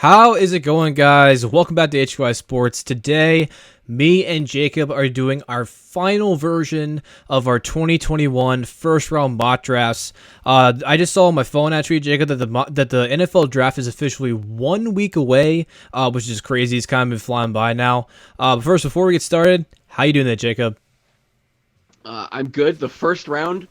How is it going, guys? Welcome back to HY Sports. Today, me and Jacob are doing our final version of our 2021 first round mock drafts. I just saw on my phone, actually, Jacob, that the NFL draft is officially 1 week away, which is crazy. It's kind of been flying by now. But first, before we get started, how you doing there, Jacob? I'm good. The first round,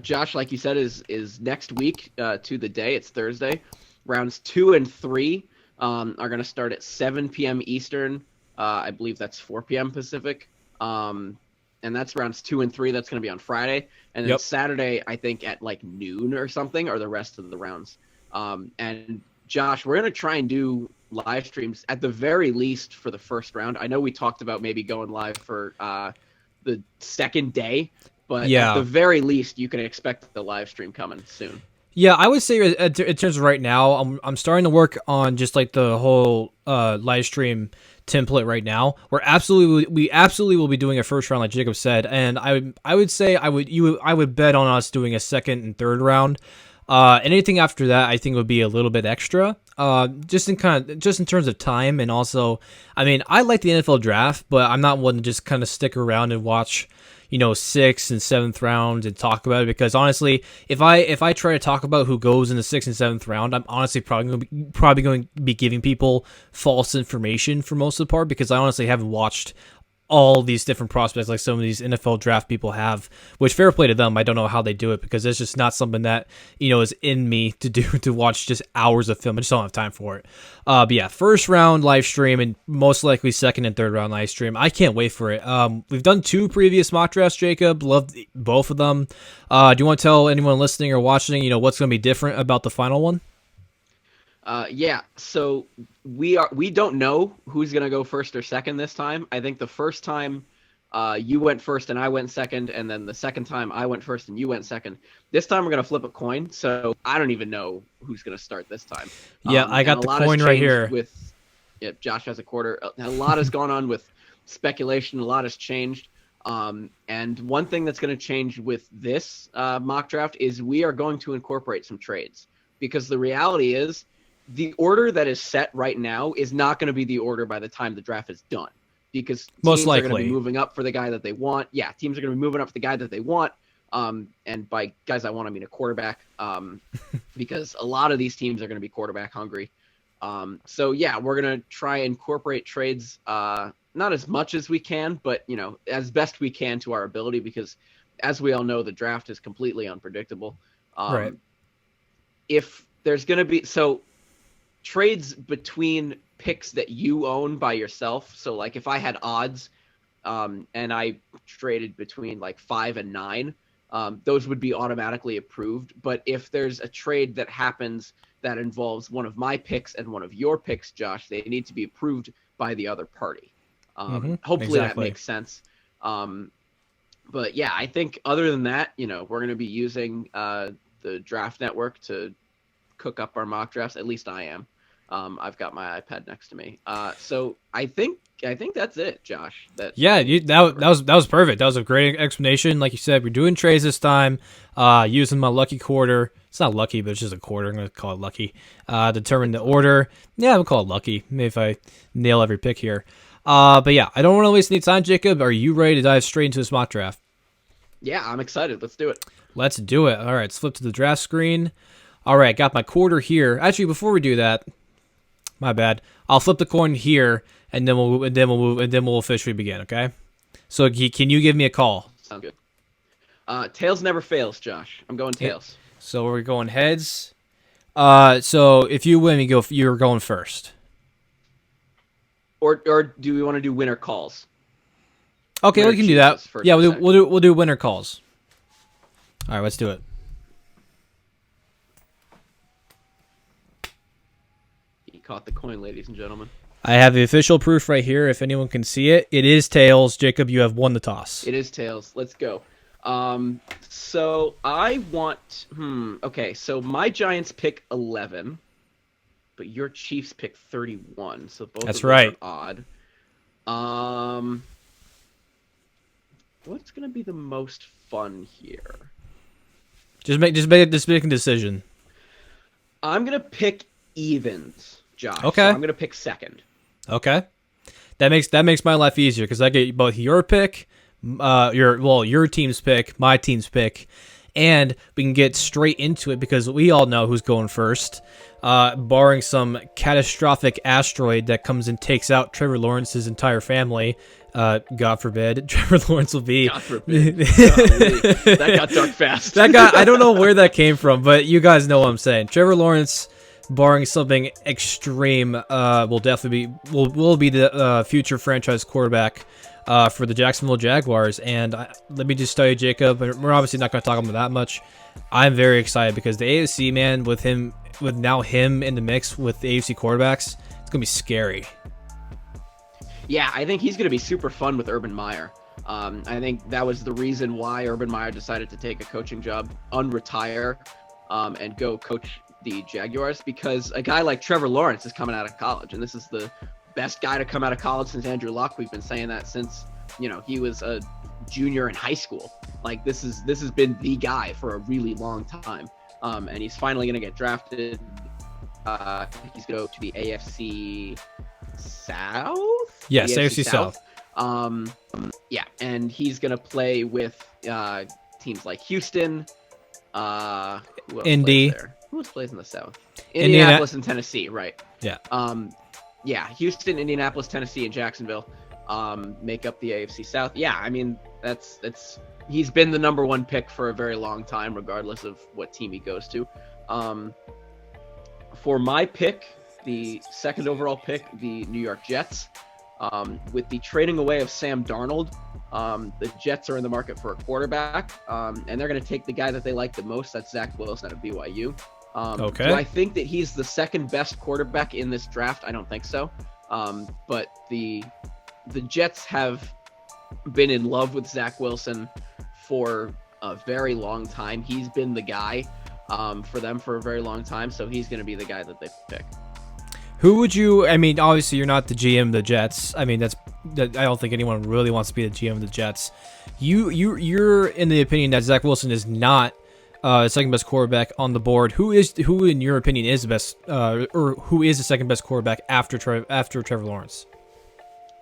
Josh, like you said, is next week to the day. It's Thursday. Rounds 2 and 3 are going to start at 7 p.m. Eastern. I believe that's 4 p.m. Pacific. And that's rounds 2 and 3. That's going to be on Friday. And then Saturday, I think at like noon or something, are the rest of the rounds. And Josh, we're going to try and do live streams at the very least for the first round. I know we talked about maybe going live for the second day, but at the very least, you can expect the live stream coming soon. Yeah, I would say in terms of right now, I'm starting to work on just like the whole live stream template right now. We absolutely will be doing a first round, like Jacob said, and I would say I would bet on us doing a second and third round. Anything after that, I think would be a little bit extra. Just in terms of time, and also, I mean, I like the NFL draft, but I'm not one to just kind of stick around and watch, 6th and 7th round and talk about it, because honestly, if I try to talk about who goes in the 6th and 7th round, I'm honestly probably going to be giving people false information for most of the part, because I honestly haven't watched all these different prospects like some of these NFL draft people have, which fair play to them. I don't know how they do it, because it's just not something that, is in me to do, to watch just hours of film. I just don't have time for it. But yeah, first round live stream and most likely second and third round live stream. I can't wait for it. We've done 2 previous mock drafts, Jacob. Loved both of them. Do you want to tell anyone listening or watching, what's going to be different about the final one? So we don't know who's gonna go first or second this time. I think the first time you went first and I went second, and then the second time I went first and you went second. This time we're gonna flip a coin, so I don't even know who's gonna start this time. Yeah, I got the coin right here. Josh has a quarter. A lot has gone on with speculation. A lot has changed. And one thing that's going to change with this mock draft is we are going to incorporate some trades, because the reality is, the order that is set right now is not going to be the order by the time the draft is done, because teams are going to be moving up for the guy that they want. Yeah, teams are going to be moving up for the guy that they want. And by guys I want, I mean a quarterback, because a lot of these teams are going to be quarterback hungry. So yeah, we're going to try and incorporate trades, not as much as we can, but as best we can to our ability, because as we all know, the draft is completely unpredictable. Right. If there's going to be trades between picks that you own by yourself. So like if I had odds and I traded between like 5 and 9, those would be automatically approved. But if there's a trade that happens that involves one of my picks and one of your picks, Josh, they need to be approved by the other party. Hopefully that makes sense. But yeah, I think other than that, we're going to be using the Draft Network to cook up our mock drafts. At least I am. I've got my iPad next to me. So I think that's it, Josh. That was perfect. That was a great explanation. Like you said, we're doing trades this time, using my lucky quarter. It's not lucky, but it's just a quarter. I'm going to call it lucky. Determine the order. Yeah, I'm going to call it lucky. Maybe if I nail every pick here. But yeah, I don't want to waste any time, Jacob. Are you ready to dive straight into this mock draft? Yeah, I'm excited. Let's do it. Let's do it. All right, let's flip to the draft screen. All right, got my quarter here. Actually, before we do that, my bad. I'll flip the coin here, and then we'll officially begin. Okay. So can you give me a call? Sound good. Tails never fails, Josh. I'm going tails. So we're going heads. So if you win, you're going first. Or do we want to do winner calls? Okay, winner we can do that. Yeah, we'll do winner calls. All right, let's do it. Caught the coin, ladies and gentlemen. I have the official proof right here. If anyone can see it, it is tails. Jacob, you have won the toss. It is tails. Let's go. So I want. Okay, so my Giants pick 11, but your Chiefs pick 31. So both That's of them right. are odd. What's gonna be the most fun here? Just make a decision. I'm gonna pick evens. Josh. Okay. So I'm going to pick second. Okay. That makes my life easier because I get both your pick, your team's pick, my team's pick, and we can get straight into it because we all know who's going first. Barring some catastrophic asteroid that comes and takes out Trevor Lawrence's entire family, God forbid, Trevor Lawrence will be. God forbid. That got dark fast. I don't know where that came from, but you guys know what I'm saying. Trevor Lawrence, barring something extreme, will definitely be the future franchise quarterback for the Jacksonville Jaguars. And let me just tell you, Jacob, we're obviously not going to talk about him that much. I'm very excited because the AFC, man, with now him in the mix with the AFC quarterbacks, it's gonna be scary. Yeah, I think he's gonna be super fun with Urban Meyer. I think that was the reason why Urban Meyer decided to take a coaching job, unretire, and go coach the Jaguars, because a guy like Trevor Lawrence is coming out of college, and this is the best guy to come out of college since Andrew Luck. We've been saying that since he was a junior in high school. Like this has been the guy for a really long time. And he's finally going to get drafted. He's going to go to the AFC South? Yes, AFC South. Yeah, and he's going to play with teams like Houston. Who else Indy. plays there? Who else plays in the South? Indianapolis and Tennessee, right. Yeah. Yeah, Houston, Indianapolis, Tennessee, and Jacksonville make up the AFC South. Yeah, I mean, that's he's been the number one pick for a very long time, regardless of what team he goes to. For my pick, the second overall pick, the New York Jets, with the trading away of Sam Darnold, the Jets are in the market for a quarterback, and they're going to take the guy that they like the most. That's Zach Wilson at BYU. Okay. Do I think that he's the second best quarterback in this draft? I don't think so. But the Jets have been in love with Zach Wilson for a very long time. He's been the guy for them for a very long time, so he's going to be the guy that they pick. Who would you? I mean, obviously you're not the GM of the Jets. I mean, I don't think anyone really wants to be the GM of the Jets. You're in the opinion that Zach Wilson is not the second best quarterback on the board. Who in your opinion is the best, or who is the second best quarterback after Trevor Lawrence?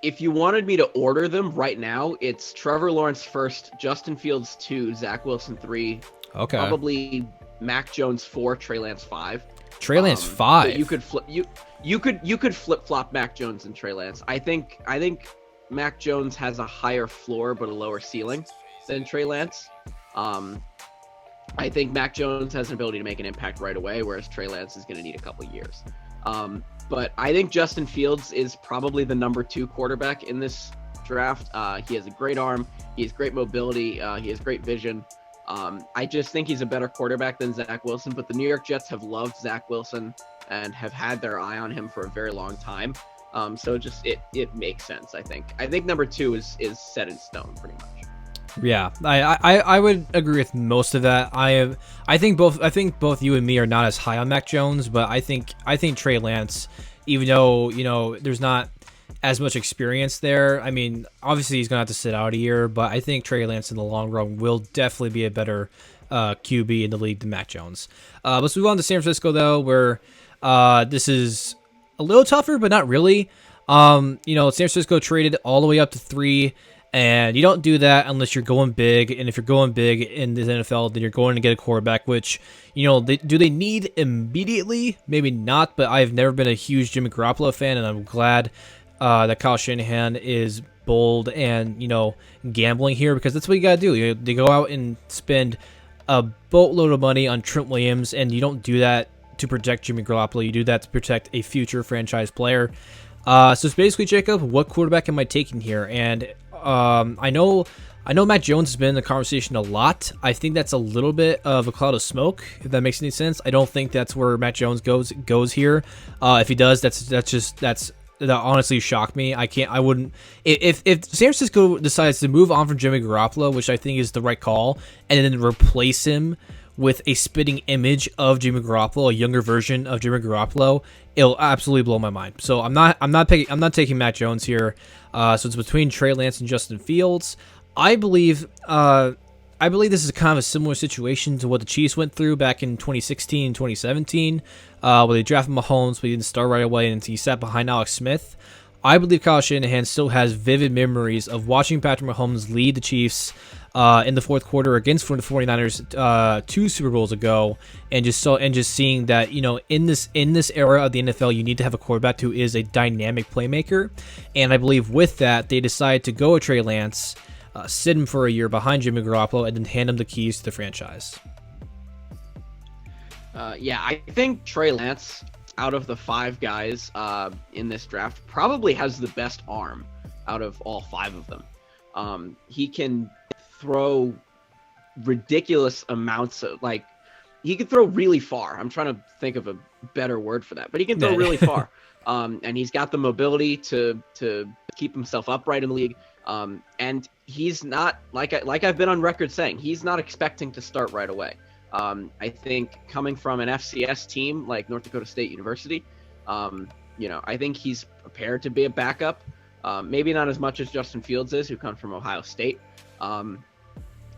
If you wanted me to order them right now, it's Trevor Lawrence first, Justin Fields 2, Zach Wilson 3, okay, probably Mac Jones 4, Trey Lance 5. Trey Lance 5. You could flip flop Mac Jones and Trey Lance. I think Mac Jones has a higher floor but a lower ceiling than Trey Lance. I think Mac Jones has an ability to make an impact right away, whereas Trey Lance is going to need a couple years. But I think Justin Fields is probably the number 2 quarterback in this draft. He has a great arm. He has great mobility. He has great vision. I just think he's a better quarterback than Zach Wilson, but the New York Jets have loved Zach Wilson and have had their eye on him for a very long time. So it makes sense, I think. I think number 2 is set in stone pretty much. Yeah, I would agree with most of that. I think both you and me are not as high on Mac Jones, but I think Trey Lance, even though there's not as much experience there. I mean, obviously he's gonna have to sit out a year, but I think Trey Lance in the long run will definitely be a better QB in the league than Mac Jones. Let's move on to San Francisco though, where this is a little tougher, but not really. San Francisco traded all the way up to 3. And you don't do that unless you're going big. And if you're going big in the NFL, then you're going to get a quarterback, which, do they need immediately? Maybe not, but I've never been a huge Jimmy Garoppolo fan, and I'm glad that Kyle Shanahan is bold and, gambling here, because that's what you got to do. They go out and spend a boatload of money on Trent Williams, and you don't do that to protect Jimmy Garoppolo. You do that to protect a future franchise player. So it's basically, Jacob, what quarterback am I taking here? And I know Mac Jones has been in the conversation a lot. I think that's a little bit of a cloud of smoke, if that makes any sense. I don't think that's where Mac Jones goes here. If he does, that honestly shocked me. I wouldn't. If San Francisco decides to move on from Jimmy Garoppolo, which I think is the right call, and then replace him with a spitting image of Jimmy Garoppolo, a younger version of Jimmy Garoppolo, it'll absolutely blow my mind. So I'm not taking Mac Jones here. So it's between Trey Lance and Justin Fields. I believe I believe this is kind of a similar situation to what the Chiefs went through back in 2016 and 2017, where they drafted Mahomes, but he didn't start right away, and he sat behind Alex Smith. I believe Kyle Shanahan still has vivid memories of watching Patrick Mahomes lead the Chiefs in the fourth quarter against the 49ers 2 Super Bowls ago, and just seeing that, you know, in this era of the NFL, you need to have a quarterback who is a dynamic playmaker. And I believe with that, they decided to go with Trey Lance, sit him for a year behind Jimmy Garoppolo, and then hand him the keys to the franchise. Yeah, I think Trey Lance, out of the 5 guys in this draft, probably has the best arm out of all 5 of them. He can throw ridiculous amounts of, like, he can throw really far. I'm trying to think of a better word for that, but he can throw really far. And he's got the mobility to keep himself upright in the league. And he's not, like I've been on record saying, he's not expecting to start right away. I think coming from an FCS team like North Dakota State University, you know, I think he's prepared to be a backup. Maybe not as much as Justin Fields is, who comes from Ohio State.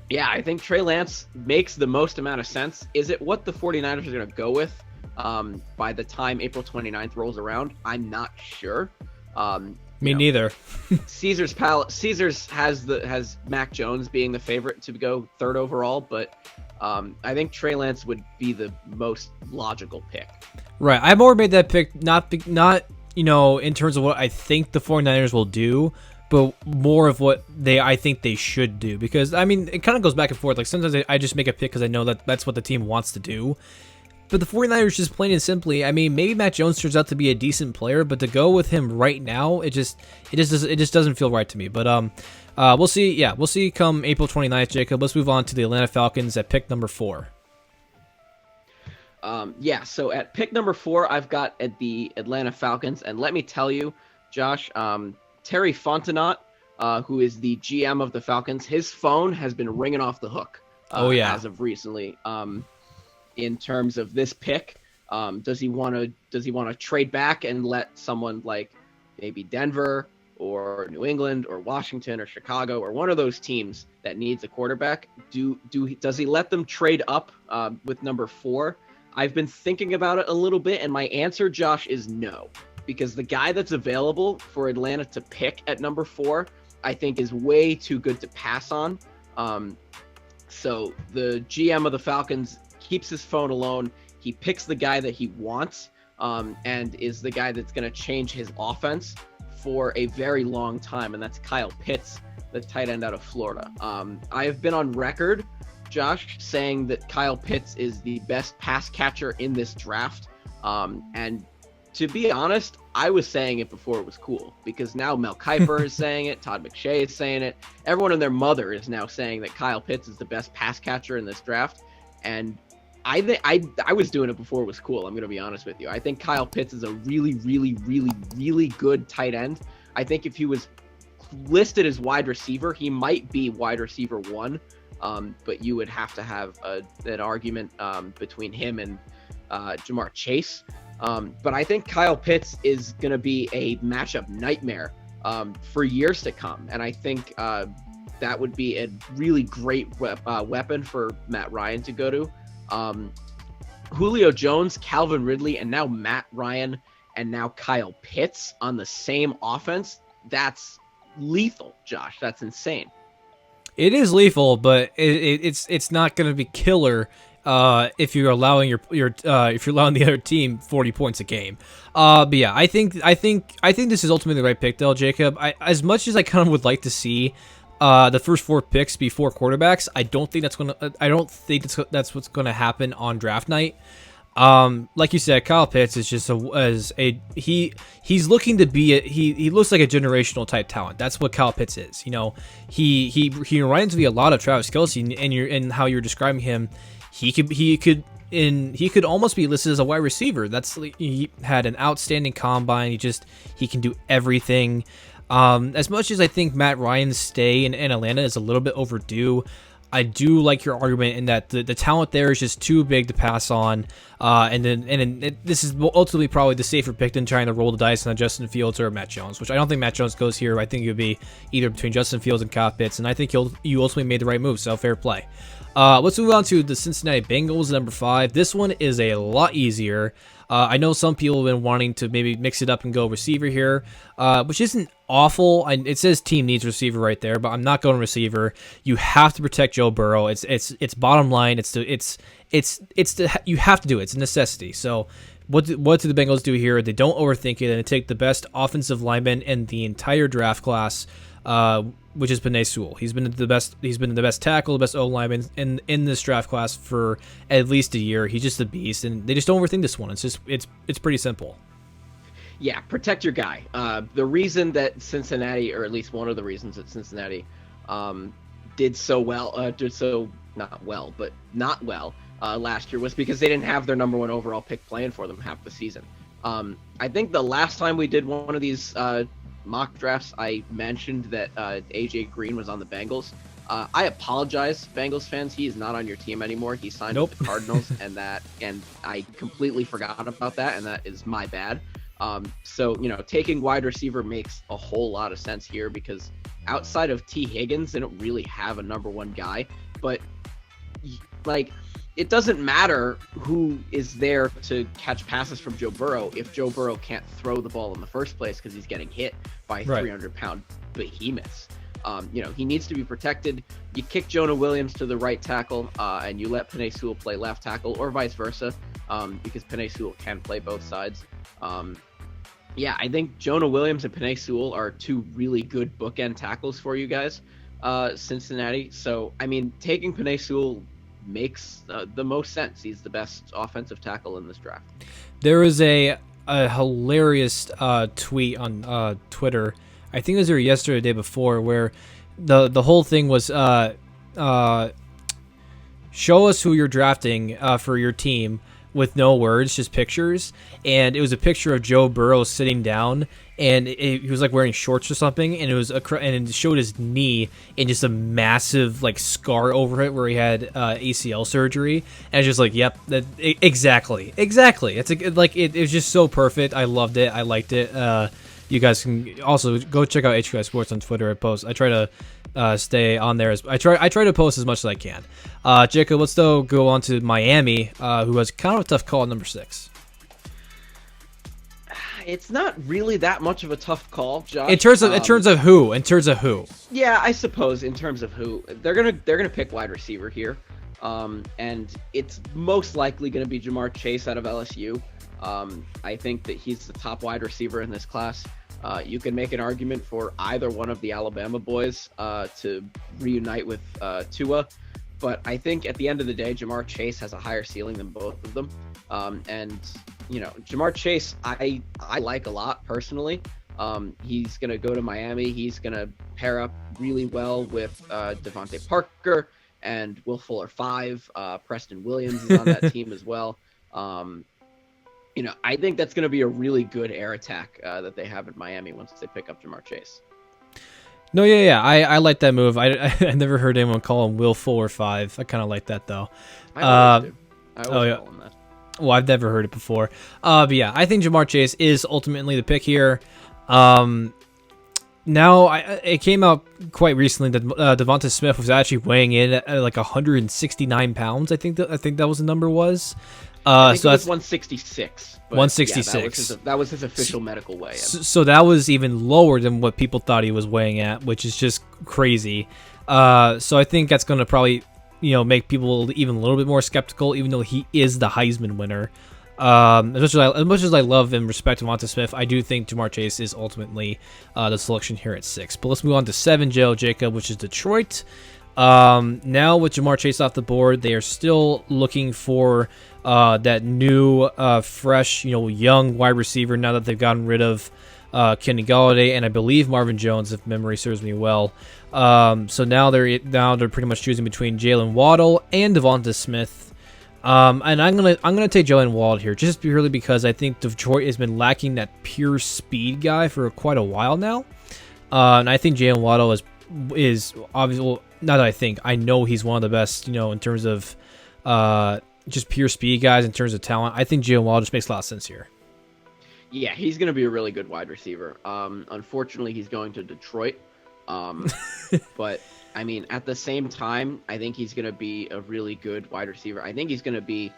Yeah, I think Trey Lance makes the most amount of sense. Is it what the 49ers are going to go with by the time April 29th rolls around? I'm not sure. Me neither. Caesars has Mac Jones being the favorite to go 3rd overall, but I think Trey Lance would be the most logical pick. Right. I've already made that pick, not you know, in terms of what I think the 49ers will do, but more of what I think they should do. Because, I mean, it kind of goes back and forth. Like, sometimes I just make a pick because I know that that's what the team wants to do. But the 49ers, just plain and simply, I mean, maybe Matt Jones turns out to be a decent player, but to go with him right now, it just doesn't feel right to me. But we'll see. Yeah, we'll see come April 29th, Jacob. Let's move on to the Atlanta Falcons at pick number 4. Yeah, so at pick number 4, I've got at the Atlanta Falcons, and let me tell you, Josh, Terry Fontenot, who is the GM of the Falcons, his phone has been ringing off the hook. As of recently. In terms of this pick, does he want to trade back and let someone like maybe Denver or New England or Washington or Chicago or one of those teams that needs a quarterback, does he let them trade up with number 4? I've been thinking about it a little bit, and my answer, Josh, is no, because the guy that's available for Atlanta to pick at number 4, I think, is way too good to pass on. So the GM of the Falcons keeps his phone alone. He picks the guy that he wants, and is the guy that's going to change his offense for a very long time, and that's Kyle Pitts, the tight end out of Florida. I have been on record, Josh, saying that Kyle Pitts is the best pass catcher in this draft, and to be honest, I was saying it before it was cool, because now Mel Kiper is saying it, Todd McShay is saying it, everyone and their mother is now saying that Kyle Pitts is the best pass catcher in this draft, and I was doing it before it was cool. I'm going to be honest with you. I think Kyle Pitts is a really, really, really, really good tight end. I think if he was listed as wide receiver, he might be wide receiver 1, but you would have to have an argument between him and Jamar Chase. But I think Kyle Pitts is going to be a matchup nightmare for years to come. And I think that would be a really great weapon for Matt Ryan to go to. Julio Jones, Calvin Ridley, and now Matt Ryan, and now Kyle Pitts on the same offense. That's lethal, Josh. That's insane. It is lethal, but it's not going to be killer if you're allowing if you're allowing the other team 40 points a game. But yeah, I think this is ultimately the right pick, though, Jacob. As much as I kind of would like to see the first 4 picks be 4 quarterbacks, I don't think that's what's gonna happen on draft night. Like you said, Kyle Pitts is just he's looking to be he looks like a generational type talent. That's what Kyle Pitts is. You know, he reminds me a lot of Travis Kelce, and how you're describing him. He could almost be listed as a wide receiver. He had an outstanding combine. He can do everything. As much as I think Matt Ryan's stay in Atlanta is a little bit overdue, I do like your argument in that the talent there is just too big to pass on. This is ultimately probably the safer pick than trying to roll the dice on Justin Fields or Matt Jones, which I don't think Matt Jones goes here. I think it would be either between Justin Fields and Kyle Pitts, and I think you ultimately made the right move, so fair play. Let's move on to the Cincinnati Bengals, number 5. This one is a lot easier. I know some people have been wanting to maybe mix it up and go receiver here, which isn't awful. It says team needs receiver right there, but I'm not going receiver. You have to protect Joe Burrow. It's bottom line. You have to do it. It's a necessity. So what do the Bengals do here? They don't overthink it, and they take the best offensive lineman in the entire draft class, which is Penei Sewell. He's been the best tackle, the best O lineman in this draft class for at least a year. He's just a beast, and they just don't overthink this one. It's pretty simple. Yeah, protect your guy. The reason that Cincinnati, or at least one of the reasons that Cincinnati did so well, not well last year was because they didn't have their number 1 overall pick playing for them half the season. I think the last time we did one of these mock drafts, I mentioned that AJ Green was on the Bengals. I apologize, Bengals fans. He is not on your team anymore. He signed with the Cardinals, and I completely forgot about that, and that is my bad. So taking wide receiver makes a whole lot of sense here because outside of T. Higgins, they don't really have a number 1 guy. But it doesn't matter who is there to catch passes from Joe Burrow if Joe Burrow can't throw the ball in the first place because he's getting hit by 300-pound behemoths. He needs to be protected. You kick Jonah Williams to the right tackle, and you let Penei Sewell play left tackle, or vice versa, because Penei Sewell can play both sides. I think Jonah Williams and Penei Sewell are 2 really good bookend tackles for you guys, Cincinnati. So, taking Penei Sewell makes the most sense. He's the best offensive tackle in this draft. There is a hilarious tweet on Twitter. I think it was yesterday or the day before, where the whole thing was show us who you're drafting for your team with no words, just pictures. And it was a picture of Joe Burrow sitting down, and he was wearing shorts or something, and it showed his knee and just a massive scar over it where he had ACL surgery. And it's just yep, exactly. It was just so perfect. I loved it. I liked it. You guys can also go check out HQI Sports on Twitter. I try to stay on there. I try to post as much as I can. Jacob, let's though go on to Miami, who has kind of a tough call at number 6. It's not really that much of a tough call, Josh. In terms of who? Yeah, I suppose in terms of who they're gonna pick wide receiver here, and it's most likely gonna be Jamar Chase out of LSU. I think that he's the top wide receiver in this class. You can make an argument for either one of the Alabama boys to reunite with Tua, but I think at the end of the day, Jamar Chase has a higher ceiling than both of them. Jamar Chase, I like a lot personally. He's going to go to Miami. He's going to pair up really well with Devontae Parker and Will Fuller 5. Preston Williams is on that team as well. I think that's going to be a really good air attack that they have at Miami once they pick up Jamar Chase. No, yeah. I like that move. I never heard anyone call him Will Fuller 5. I kind of like that, though. I always call him that. Well, I've never heard it before. But yeah, I think Jamar Chase is ultimately the pick here. Now, it came out quite recently that Devonta Smith was actually weighing in at 169 pounds. I think that was the number was. I think it was 166. 166. Yeah, that was his official medical weigh-in. So that was even lower than what people thought he was weighing at, which is just crazy. So I think that's going to probably make people even a little bit more skeptical, even though he is the Heisman winner. As much as I love and respect Devonta Smith, I do think Jamar Chase is ultimately the selection here at 6. But let's move on to 7, Jacob, which is Detroit. Now with Jamar Chase off the board, they are still looking for that new, fresh, young wide receiver. Now that they've gotten rid of Kenny Golladay and I believe Marvin Jones, if memory serves me well. So now they're pretty much choosing between Jalen Waddle and Devonta Smith. And I'm gonna take Jalen Waddle here just purely because I think Detroit has been lacking that pure speed guy for quite a while now. And I think Jalen Waddle is obviously not that I think, I know he's one of the best, in terms of just pure speed guys, in terms of talent. I think Jalen Waddle just makes a lot of sense here. Yeah, he's going to be a really good wide receiver. Unfortunately, he's going to Detroit. But, I mean, at the same time, I think he's going to be a really good wide receiver. I think he's going to be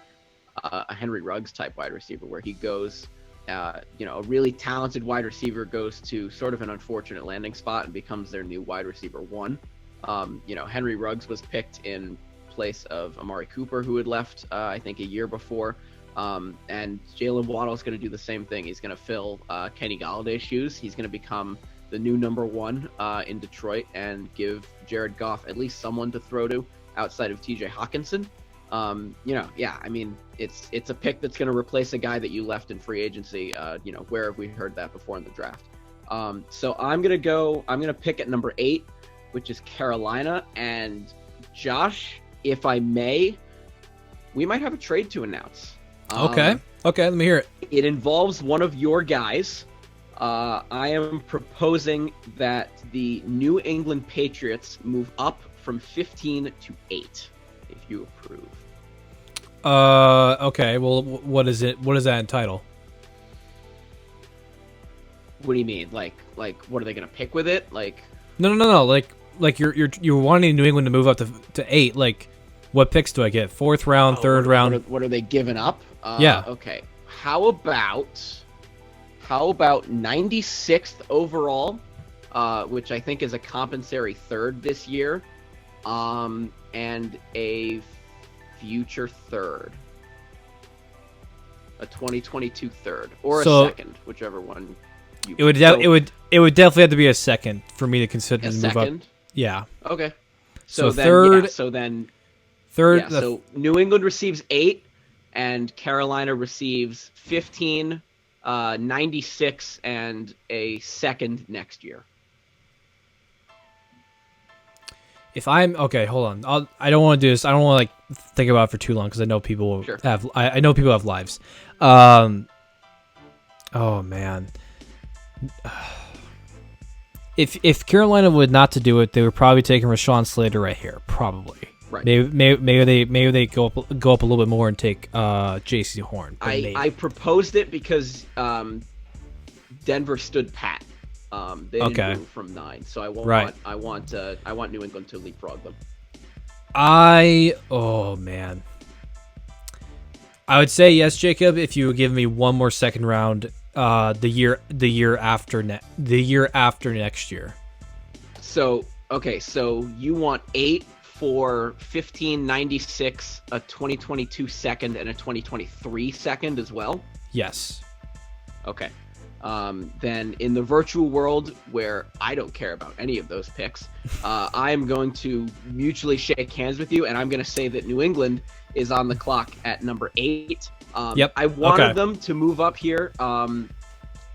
a Henry Ruggs type wide receiver where he goes, a really talented wide receiver goes to sort of an unfortunate landing spot and becomes their new wide receiver one. Henry Ruggs was picked in place of Amari Cooper, who had left, I think, a year before. And Jalen Waddle is going to do the same thing. He's going to fill Kenny Galladay's shoes. He's going to become the new number one in Detroit and give Jared Goff at least someone to throw to outside of TJ Hawkinson. I mean, it's a pick that's going to replace a guy that you left in free agency. Where have we heard that before in the draft? So I'm going to pick at number 8, which is Carolina. And Josh, if I may, we might have a trade to announce. Okay, let me hear it. It involves one of your guys. I am proposing that the New England Patriots move up from 15 to 8, if you approve. Okay. Well, what is it? What does that entitle? What do you mean? Like, what are they gonna pick with it? Like, No. Like you're wanting New England to move up to 8. Like, what picks do I get? 4th round, 3rd round? What are they giving up? Yeah. Okay. How about 96th overall, which I think is a compensatory 3rd this year, and a future 3rd, a 2022 3rd, or a 2nd, whichever one. It would definitely have to be a 2nd for me to consider to move up. Yeah. Okay. So then, 3rd. Yeah, so then 3rd. Yeah, so New England receives 8, and Carolina receives 15, 96, and a 2nd next year. If I'm okay, hold on. I don't want to do this. I don't want to think about it for too long because I know people have. I know people have lives. Oh man. If Carolina would not to do it, they would probably take Rashawn Slater right here. Probably. Right. Maybe they go up a little bit more and take J.C. Horn. I proposed it because Denver stood pat. They didn't move from 9, so I want New England to leapfrog them. Oh man. I would say yes, Jacob, if you would give me one more 2nd round the year after next year. So you want 8 for 1596, a 2022 2nd, and a 2023 2nd as well? Yes. Okay. Then in the virtual world where I don't care about any of those picks, I am going to mutually shake hands with you, and I'm going to say that New England is on the clock at number 8. Yep. I wanted them to move up here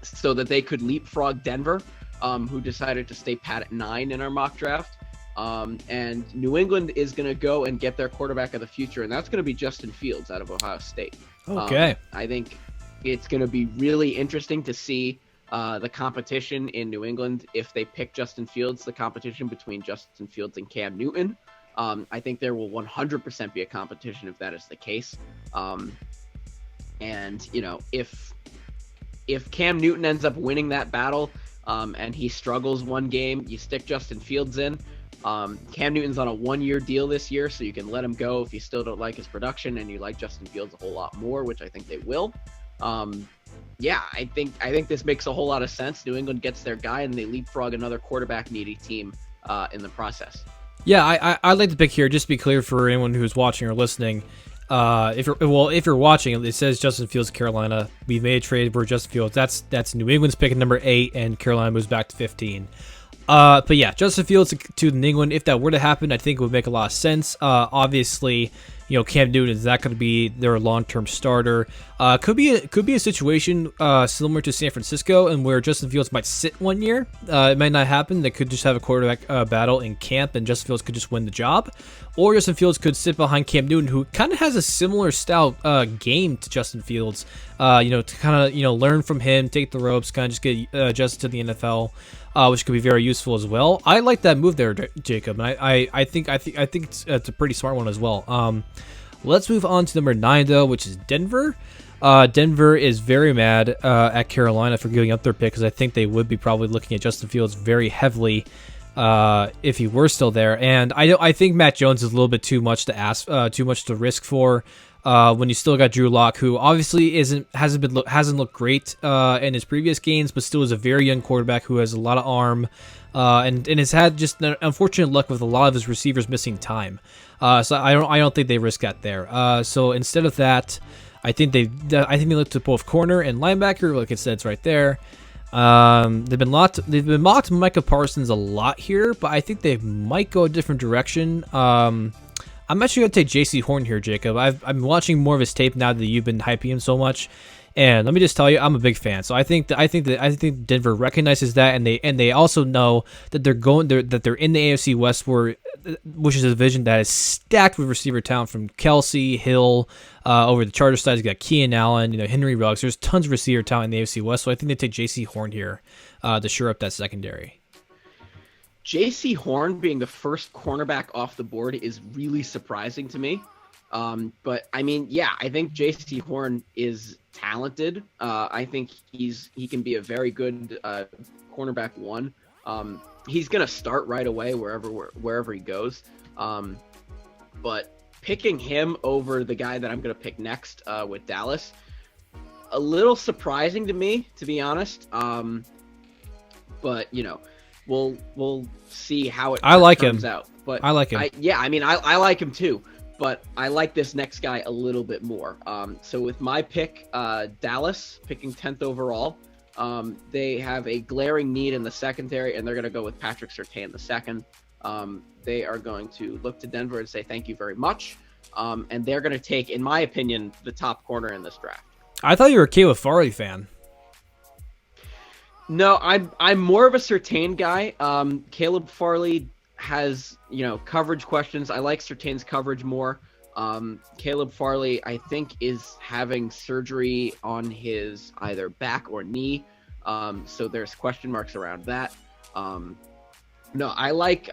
so that they could leapfrog Denver, who decided to stay pat at 9 in our mock draft. And New England is going to go and get their quarterback of the future, and that's going to be Justin Fields out of Ohio State. Okay. I think it's going to be really interesting to see the competition in New England if they pick Justin Fields, the competition between Justin Fields and Cam Newton. I think there will 100% be a competition if that is the case. And, if Cam Newton ends up winning that battle and he struggles one game, you stick Justin Fields in. Cam Newton's on a 1-year deal this year, so you can let him go if you still don't like his production and you like Justin Fields a whole lot more, which I think they will. I think this makes a whole lot of sense. New England gets their guy and they leapfrog another quarterback needy team in the process. Yeah, I like the pick here. Just to be clear for anyone who's watching or listening, if you're watching, it says Justin Fields, Carolina. We've made a trade for Justin Fields. That's New England's pick at number 8, and Carolina moves back to 15. But yeah, Justin Fields to New England. If that were to happen, I think it would make a lot of sense. Obviously, Cam Newton is not going to be their long-term starter. Could be a situation similar to San Francisco, and where Justin Fields might sit 1 year. It might not happen. They could just have a quarterback battle in camp, and Justin Fields could just win the job, or Justin Fields could sit behind Cam Newton, who kind of has a similar style game to Justin Fields. To kind of learn from him, take the ropes, kind of just get adjusted to the NFL. Which could be very useful as well. I like that move there, Jacob, and I think it's a pretty smart one as well. Let's move on to number 9 though, which is Denver. Denver is very mad at Carolina for giving up their pick, because I think they would be probably looking at Justin Fields very heavily if he were still there. And I think Matt Jones is a little bit too much to ask, too much to risk for. When you still got Drew Lock, who obviously hasn't looked great in his previous games, but still is a very young quarterback who has a lot of arm, and has had just an unfortunate luck with a lot of his receivers missing time. So I don't think they risk that there. So instead of that, I think they look to both corner and linebacker, like it says right there. They've been mocked Micah Parsons a lot here, but I think they might go a different direction. I'm actually going to take J.C. Horn here, Jacob. I'm watching more of his tape now that you've been hyping him so much, and let me just tell you, I'm a big fan. So I think Denver recognizes that, and they also know that they're in the AFC West, which is a division that is stacked with receiver talent from Kelsey, Hill, over the Charger side. You got Keenan Allen, Henry Ruggs. There's tons of receiver talent in the AFC West, so I think they take J.C. Horn here to shore up that secondary. J.C. Horn being the first cornerback off the board is really surprising to me. But I mean, yeah, I think J.C. Horn is talented. I think he can be a very good cornerback one. He's gonna start right away wherever he goes. But picking him over the guy that I'm gonna pick next with Dallas, a little surprising to me, to be honest. But we'll see how it turns out. But I like him. I like him too. But I like this next guy a little bit more. So with my pick, Dallas, picking 10th overall, they have a glaring need in the secondary, and they're going to go with Patrick Surtain the second. They are going to look to Denver and say thank you very much. And they're going to take, in my opinion, the top corner in this draft. I thought you were a Caleb Farley fan. No, I'm more of a Surtain guy. Caleb Farley has, coverage questions. I like Surtain's coverage more. Caleb Farley, I think, is having surgery on his either back or knee. So there's question marks around that. No, I like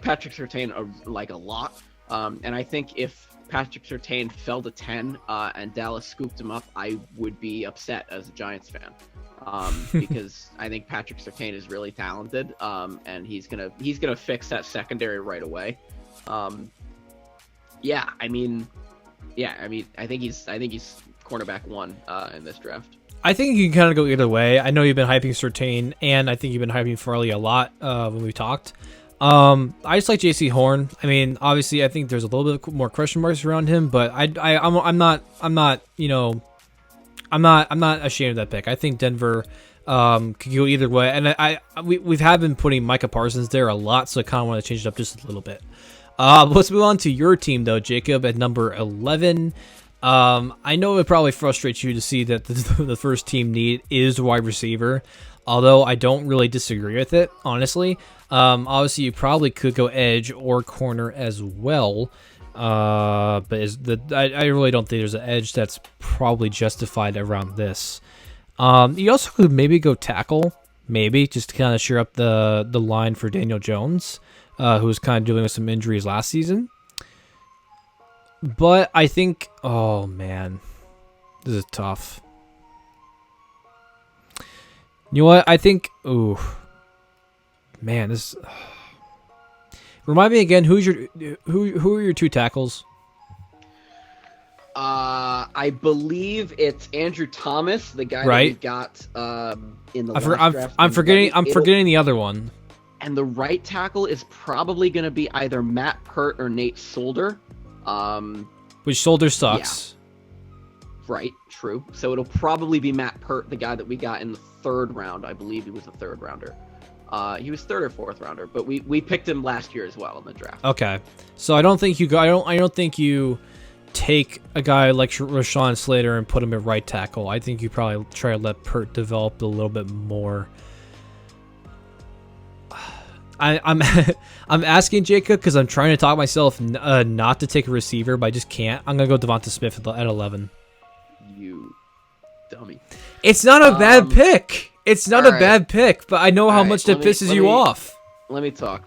Patrick Surtain a lot. And I think if Patrick Surtain fell to 10 and Dallas scooped him up, I would be upset as a Giants fan. Because I think Patrick Surtain is really talented, and he's gonna fix that secondary right away. I think he's cornerback one in this draft. I think you can kind of go either way. I know you've been hyping Surtain, and I think you've been hyping Farley a lot when we talked. I just like J.C. Horn. I mean, obviously, I think there's a little bit more question marks around him, but I'm not ashamed of that pick. I think Denver could go either way, and we've been putting Micah Parsons there a lot, so I kind of want to change it up just a little bit. Let's move on to your team though, Jacob, at number 11. I know it probably frustrates you to see that the first team need is wide receiver, although I don't really disagree with it, honestly. Obviously, you probably could go edge or corner as well. But I really don't think there's an edge that's probably justified around this. You also could maybe go tackle, maybe just to kind of shore up the line for Daniel Jones, who was kind of dealing with some injuries last season. But I think, oh man, this is tough. You know what? I think, ooh, man, this. Remind me again, who are your two tackles? I believe it's Andrew Thomas, the guy that we got in the last draft. I'm forgetting the other one. And the right tackle is probably going to be either Matt Pert or Nate Solder. Which Solder sucks. Yeah. Right, true. So it'll probably be Matt Pert, the guy that we got in the third round. I believe he was a third rounder. He was third or fourth rounder, but we picked him last year as well in the draft. Okay, so I don't think you take a guy like Rashawn Slater and put him at right tackle. I think you probably try to let Pert develop a little bit more. I'm I'm asking Jacob because I'm trying to talk myself not to take a receiver, but I just can't. I'm gonna go Devonta Smith at 11. You dummy. It's not a bad pick. It's not a bad pick, but I know how much that pisses you off. Let me talk.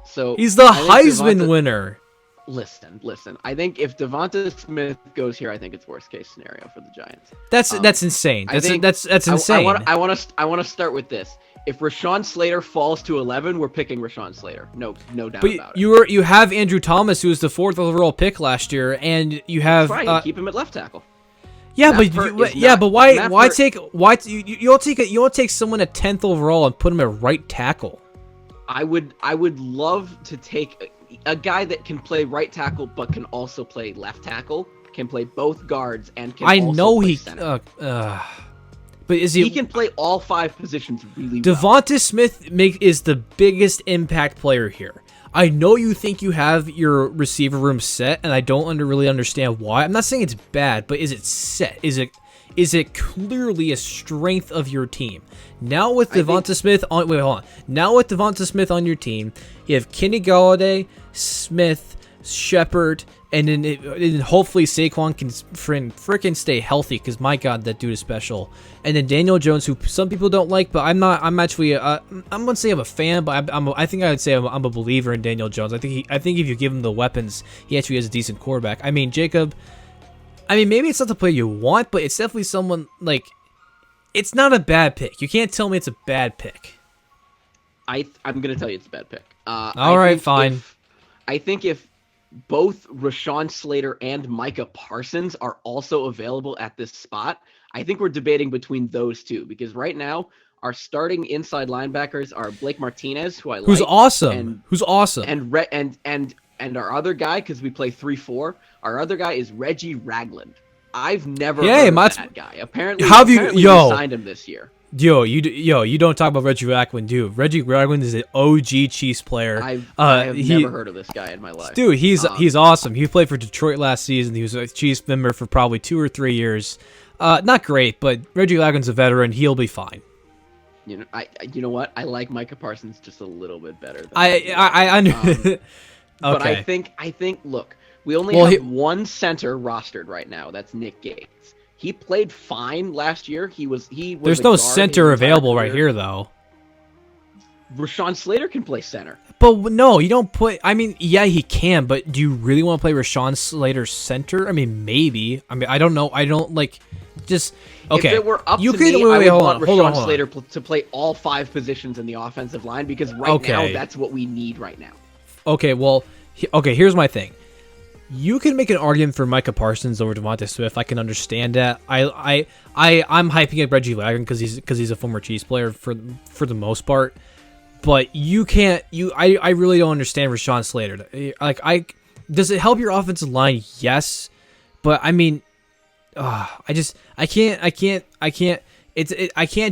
So he's the Heisman winner. Listen. I think if Devonta Smith goes here, I think it's worst case scenario for the Giants. That's insane. That's insane. I want to start with this. If Rashawn Slater falls to 11, we're picking Rashawn Slater. No doubt about it. You have Andrew Thomas, who was the 4th overall pick last year, and you have keep him at left tackle. Yeah, but why take someone at 10th overall and put him at right tackle? I would love to take a guy that can play right tackle but can also play left tackle, can play both guards, and can play center. But he can play all 5 positions really well. Devonta Smith is the biggest impact player here. I know you think you have your receiver room set, and I don't really understand why. I'm not saying it's bad, but is it set? Is it clearly a strength of your team? Now with Devonta Smith on Now with Devonta Smith on your team, you have Kenny Golladay, Smith, Shepard, and then hopefully Saquon can freaking stay healthy, because my God, that dude is special. And then Daniel Jones, who some people don't like, but I'm not. I'm actually I'm gonna say I'm a fan, but I think I would say I'm a believer in Daniel Jones. I think if you give him the weapons, he actually has a decent quarterback. I mean, Jacob. I mean, maybe it's not the player you want, but it's definitely someone like. It's not a bad pick. You can't tell me it's a bad pick. I'm gonna tell you it's a bad pick. All right, fine. I think if both Rashawn Slater and Micah Parsons are also available at this spot, I think we're debating between those two, because right now our starting inside linebackers are Blake Martinez, who I like, who's awesome, and our other guy, because we play 3-4, our other guy is Reggie Ragland. I've never heard of that guy. Apparently, we signed him this year. You don't talk about Reggie Ragland, dude. Reggie Ragland is an OG Chiefs player. I have never heard of this guy in my life. Dude, he's awesome. He played for Detroit last season. He was a Chiefs member for probably 2 or 3 years. Not great, but Reggie Ragland's a veteran. He'll be fine. You know what? I like Micah Parsons just a little bit better. Than okay. But I think. Look, we only have one center rostered right now. That's Nick Gates. He played fine last year. He was. There's no center available right here, though. Rashawn Slater can play center. But no, you don't put. I mean, yeah, he can. But do you really want to play Rashawn Slater center? I mean, maybe. I mean, I don't know. I don't like. Just okay. If it were up to me, I would want Rashawn Slater to play all 5 positions in the offensive line, because now that's what we need right now. Okay, well, here's my thing. You can make an argument for Micah Parsons over Devonta Smith. I can understand that. I'm hyping up Reggie Ragland because he's a former Chiefs player for the most part. But you can't. I really don't understand Rashawn Slater. Does it help your offensive line? Yes, but I mean, I can't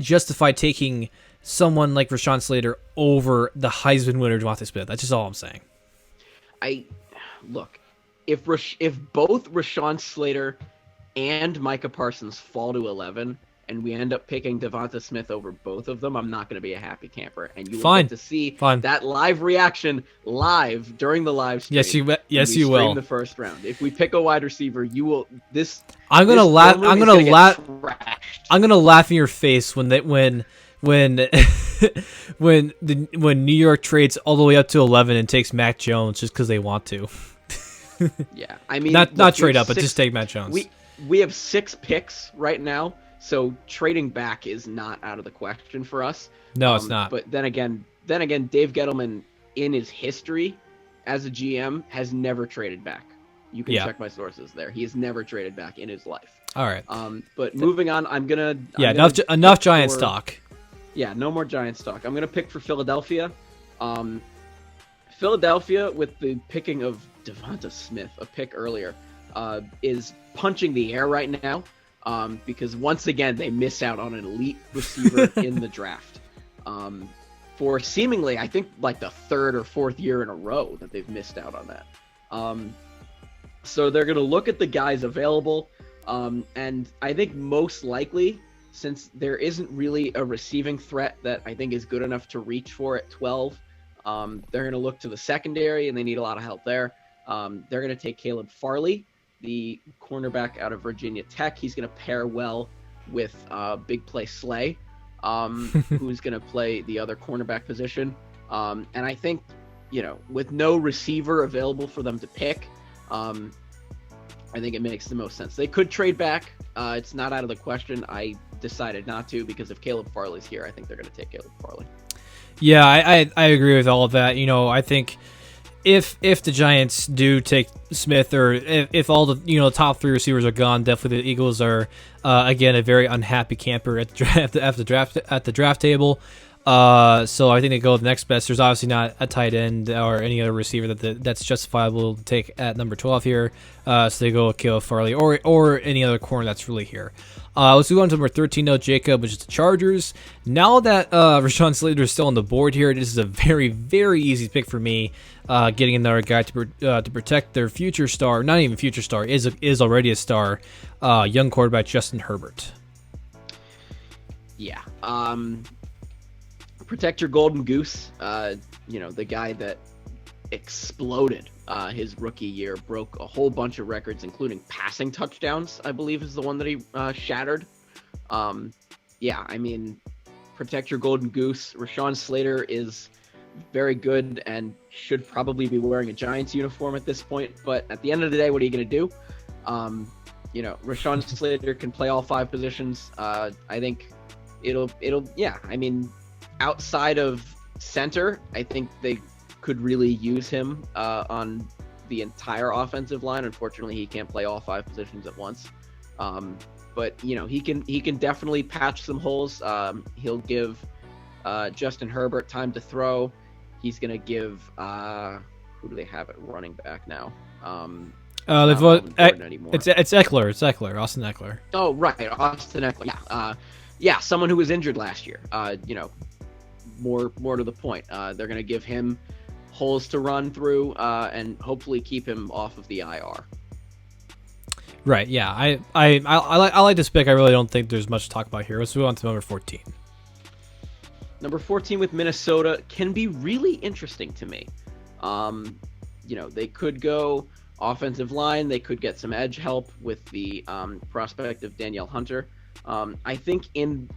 justify taking someone like Rashawn Slater over the Heisman winner Devonta Smith. That's just all I'm saying. Look, if both Rashawn Slater and Micah Parsons fall to 11, and we end up picking Devonta Smith over both of them, I'm not going to be a happy camper. And you will get to see that live reaction live during the live stream. Yes, you will. The first round. If we pick a wide receiver, you will. I'm gonna laugh. I'm gonna laugh in your face when New York trades all the way up to 11 and takes Mac Jones just because they want to. Yeah, I mean, not trade up, but just take Mac Jones. We have 6 picks right now, so trading back is not out of the question for us. No, it's not. But then again, Dave Gettleman, in his history as a GM, has never traded back. You can check my sources there. He has never traded back in his life. All right. But moving on, enough Giants talk. Yeah, no more Giants talk. I'm gonna pick for Philadelphia. Philadelphia, with the picking of Devonta Smith, a pick earlier, is punching the air right now, because once again they miss out on an elite receiver in the draft. For seemingly, I think, like the 3rd or 4th year in a row that they've missed out on that. So they're going to look at the guys available, and I think most likely, since there isn't really a receiving threat that I think is good enough to reach for at 12, they're going to look to the secondary, and they need a lot of help there. They're going to take Caleb Farley, the cornerback out of Virginia Tech. He's going to pair well with Big Play Slay, who's going to play the other cornerback position. And I think, with no receiver available for them to pick, I think it makes the most sense. They could trade back. It's not out of the question. I decided not to because if Caleb Farley's here, I think they're going to take Caleb Farley. Yeah, I agree with all of that. I think if the Giants do take Smith, or if all the top 3 receivers are gone, definitely the Eagles are again a very unhappy camper at the draft table. So I think they go with the next best. There's obviously not a tight end or any other receiver that's justifiable to take at number 12 here. So they go with Caleb Farley or any other corner that's really here. Let's move on to number 13, though, Jacob, which is the Chargers. Now that Rashawn Slater is still on the board here, this is a very, very easy pick for me. Getting another guy to protect their future star, not even future star, is already a star, young quarterback Justin Herbert. Yeah. Protect your golden goose. The guy that exploded his rookie year, broke a whole bunch of records, including passing touchdowns, I believe is the one that he shattered. Protect your golden goose. Rashawn Slater is very good and should probably be wearing a Giants uniform at this point, but at the end of the day, what are you going to do? Rashawn Slater can play all 5 positions. I think outside of center, I think they could really use him on the entire offensive line. Unfortunately, he can't play all 5 positions at once. But he can definitely patch some holes. He'll give Justin Herbert time to throw. He's gonna give who do they have at running back now? It's Eckler. It's Eckler. Austin Eckler. Oh right, Austin Eckler. Yeah, someone who was injured last year. More to the point. They're gonna give him holes to run through and hopefully keep him off of the IR. Right. Yeah. I like this pick. I really don't think there's much to talk about here. Let's move on to number 14. Number 14 with Minnesota can be really interesting to me. They could go offensive line. They could get some edge help with the prospect of Danielle Hunter. I think in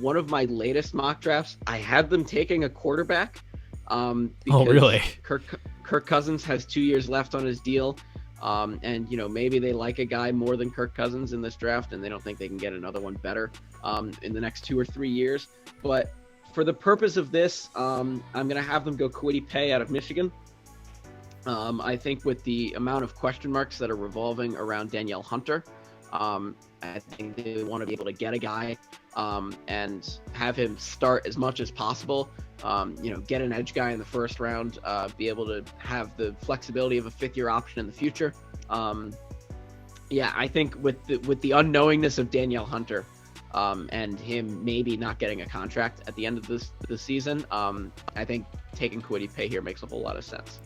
one of my latest mock drafts, I had them taking a quarterback. Oh, really? Kirk Cousins has 2 years left on his deal. And maybe they like a guy more than Kirk Cousins in this draft, and they don't think they can get another one better in the next 2 or 3 years. But for the purpose of this, I'm going to have them go Kwity Paye out of Michigan. I think with the amount of question marks that are revolving around Danielle Hunter, I think they want to be able to get a guy and have him start as much as possible. Get an edge guy in the first round, be able to have the flexibility of a 5th-year option in the future. I think with the unknowingness of Danielle Hunter and him maybe not getting a contract at the end of the season, I think taking Kwity Paye here makes a whole lot of sense.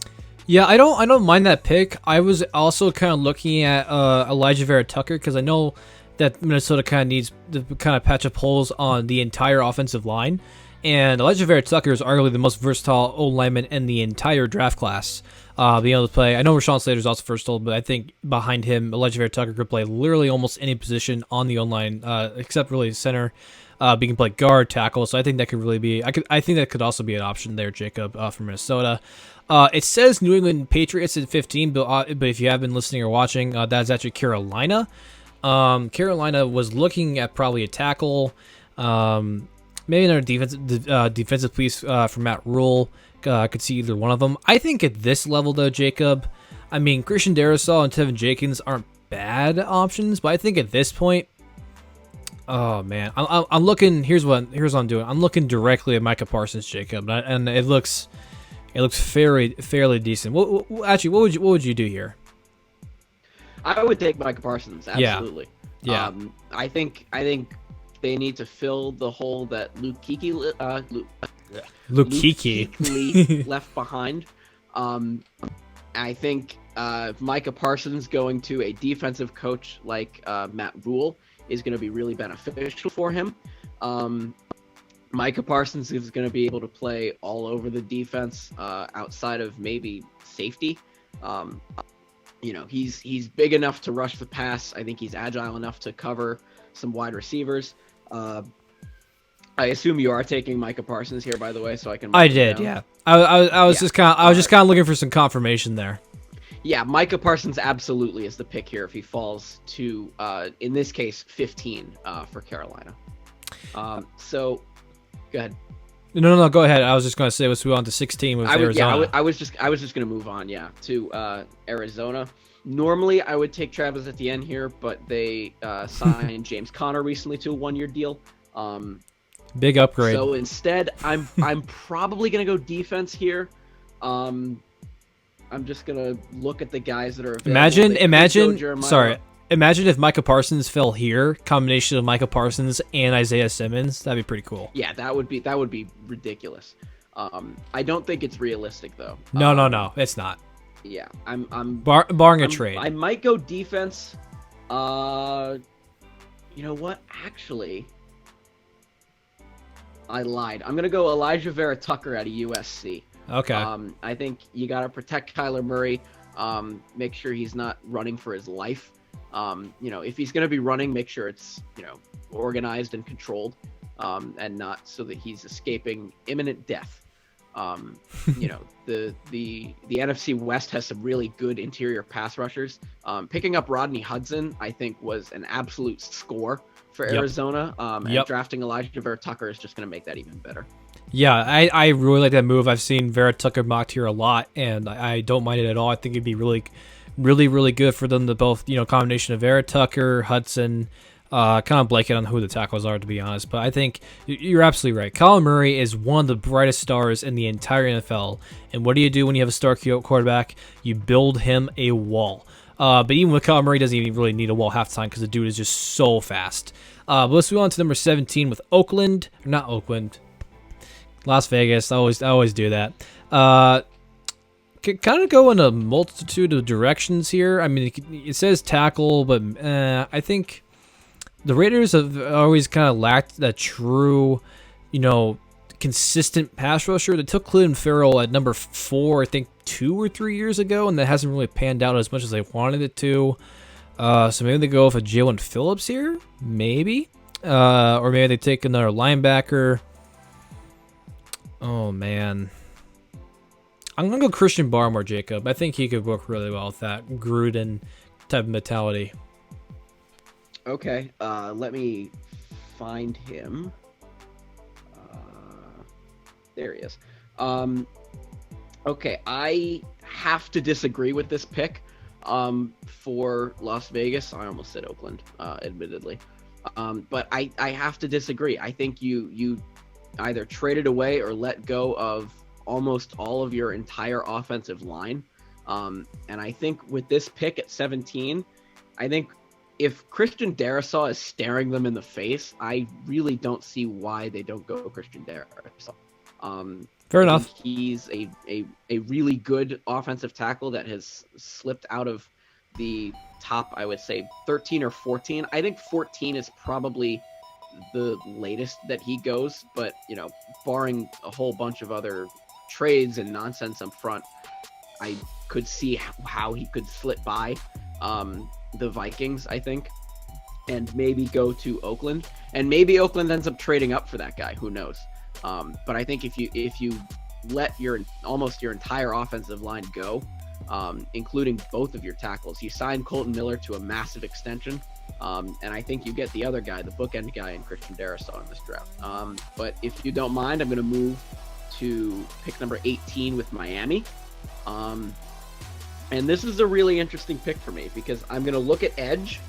Yeah, I don't mind that pick. I was also kind of looking at Elijah Vera Tucker because I know that Minnesota kind of needs to kind of patch up holes on the entire offensive line. And Elijah Vera Tucker is arguably the most versatile O lineman in the entire draft class. Being able to play, I know Rashawn Slater is also first old, but I think behind him, Elijah Vera Tucker could play literally almost any position on the O line, except really center. He can play guard, tackle, so I think that could really be. I think that could also be an option there, Jacob, from Minnesota. It says New England Patriots at 15, but if you have been listening or watching, that's actually Carolina. Carolina was looking at probably a tackle. Maybe another defensive piece from Matt Rule. I could see either one of them. I think at this level, though, Jacob, I mean, Christian Darrisaw and Tevin Jenkins aren't bad options, but I think at this point, oh man, I'm looking. Here's what I'm doing. I'm looking directly at Micah Parsons, Jacob, and it looks fairly decent. What would you do here? I would take Micah Parsons. Absolutely. Yeah. I think they need to fill the hole that Luke Kuechly left behind. I think Micah Parsons going to a defensive coach like Matt Rule is going to be really beneficial for him. Micah Parsons is going to be able to play all over the defense outside of maybe safety. He's big enough to rush the pass. I think he's agile enough to cover some wide receivers. I assume you are taking Micah Parsons here, by the way, so I can. I did, yeah. I was just kind of looking for some confirmation there. Yeah, Micah Parsons absolutely is the pick here if he falls to, in this case, 15 for Carolina. So, go ahead. No, go ahead. I was just going to say let's move on to 16 with Arizona. Yeah, I was just going to move on, to Arizona. Normally, I would take Travis at the end here, but they signed James Conner recently to a 1-year deal. Big upgrade. So instead, I'm probably going to go defense here. I'm just going to look at the guys that are available. Imagine if Micah Parsons fell here, combination of Micah Parsons and Isaiah Simmons. That'd be pretty cool. Yeah, that would be ridiculous. I don't think it's realistic though. No, it's not. Yeah, I'm barring a trade. I might go defense. You know what? Actually, I lied. I'm gonna go Elijah Vera Tucker out of USC. Okay. I think you gotta protect Kyler Murray. Make sure he's not running for his life. If he's gonna be running, make sure it's organized and controlled, and not so that he's escaping imminent death. The NFC West has some really good interior pass rushers. Picking up Rodney Hudson, I think, was an absolute score for Arizona. And drafting Elijah Vera Tucker is just going to make that even better. Yeah, I really like that move. I've seen Vera Tucker mocked here a lot, and I don't mind it at all. I think it'd be really, really, really good for them to both, combination of Vera Tucker, Hudson, kind of blanket on who the tackles are, to be honest. But I think you're absolutely right. Kyler Murray is one of the brightest stars in the entire NFL. And what do you do when you have a star quarterback? You build him a wall. But even with Kyler Murray, doesn't even really need a wall half the time because the dude is just so fast. But let's move on to number 17 with Las Vegas. I always do that. Kind of go in a multitude of directions here. I mean, it says tackle, but I think the Raiders have always kind of lacked that true, consistent pass rusher. They took Clelin Ferrell at number 4, I think 2 or 3 years ago, and that hasn't really panned out as much as they wanted it to. So maybe they go with a Jalen Phillips here, maybe, or maybe they take another linebacker. Oh man, I'm gonna go Christian Barmore, Jacob. I think he could work really well with that Gruden type of mentality. Okay, let me find him. There he is. Okay, I have to disagree with this pick for Las Vegas. I almost said Oakland, admittedly. But I have to disagree. I think you either traded away or let go of almost all of your entire offensive line. And I think with this pick at 17, I think if Christian Darrisaw is staring them in the face, I really don't see why they don't go Christian Darrisaw. Fair enough. He's a really good offensive tackle that has slipped out of the top, I would say, 13 or 14. I think 14 is probably the latest that he goes, but, barring a whole bunch of other trades and nonsense up front, I could see how he could slip by the Vikings, I think, and maybe go to Oakland, and maybe Oakland ends up trading up for that guy. Who knows? But I think if you let almost your entire offensive line go, including both of your tackles, you sign Colton Miller to a massive extension, and I think you get the other guy, the bookend guy, in Christian Darrisaw in this draft. But if you don't mind, I'm going to move to pick number 18 with Miami. And this is a really interesting pick for me because I'm going to look at edge,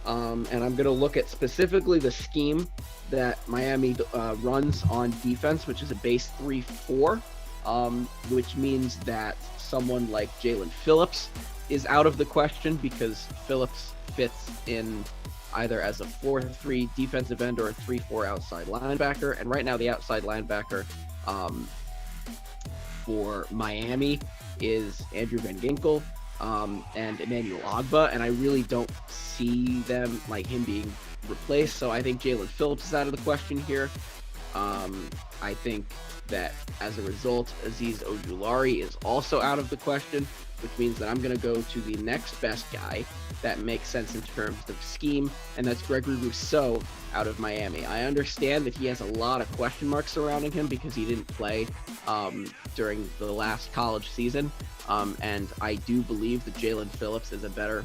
and I'm going to look at specifically the scheme that Miami runs on defense, which is a base 3-4, which means that someone like Jalen Phillips is out of the question because Phillips fits in either as a 4-3 defensive end or a 3-4 outside linebacker. And right now the outside linebacker for Miami is Andrew Van Ginkel. and Emmanuel Ogba, and I really don't see him being replaced. So I think Jalen Phillips is out of the question here. I think that as a result, Aziz Ojulari is also out of the question, which means that I'm going to go to the next best guy that makes sense in terms of scheme, and that's Gregory Rousseau out of Miami. I understand that he has a lot of question marks surrounding him because he didn't play during the last college season, and I do believe that Jalen Phillips is a better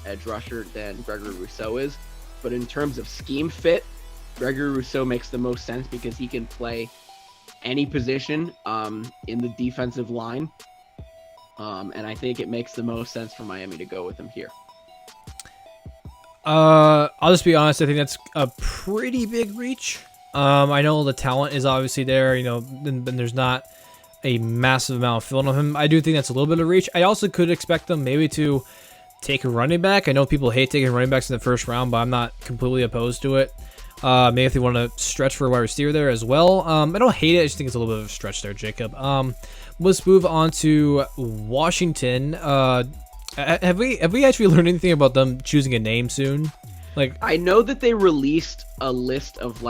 edge rusher than Gregory Rousseau is, but in terms of scheme fit, Gregory Rousseau makes the most sense because he can play any position in the defensive line, and I think it makes the most sense for Miami to go with him here. I'll just be honest. I think that's a pretty big reach. I know the talent is obviously there, and there's not a massive amount of film on him. I do think that's a little bit of reach. I also could expect them maybe to take a running back. I know people hate taking running backs in the first round, but I'm not completely opposed to it. Maybe if they want to stretch for a wide receiver there as well. I don't hate it. I just think it's a little bit of a stretch there, Jacob. Let's move on to Washington. Have we actually learned anything about them choosing a name soon? I know that they released a list of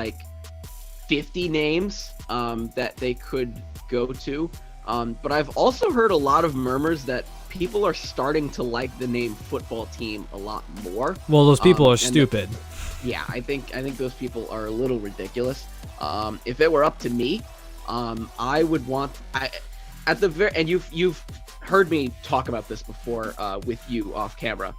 50 names that they could go to, but I've also heard a lot of murmurs that people are starting to like the name football team a lot more. Well, those people are stupid. Yeah, I think those people are a little ridiculous. If it were up to me, I would want and you've heard me talk about this before with you off camera.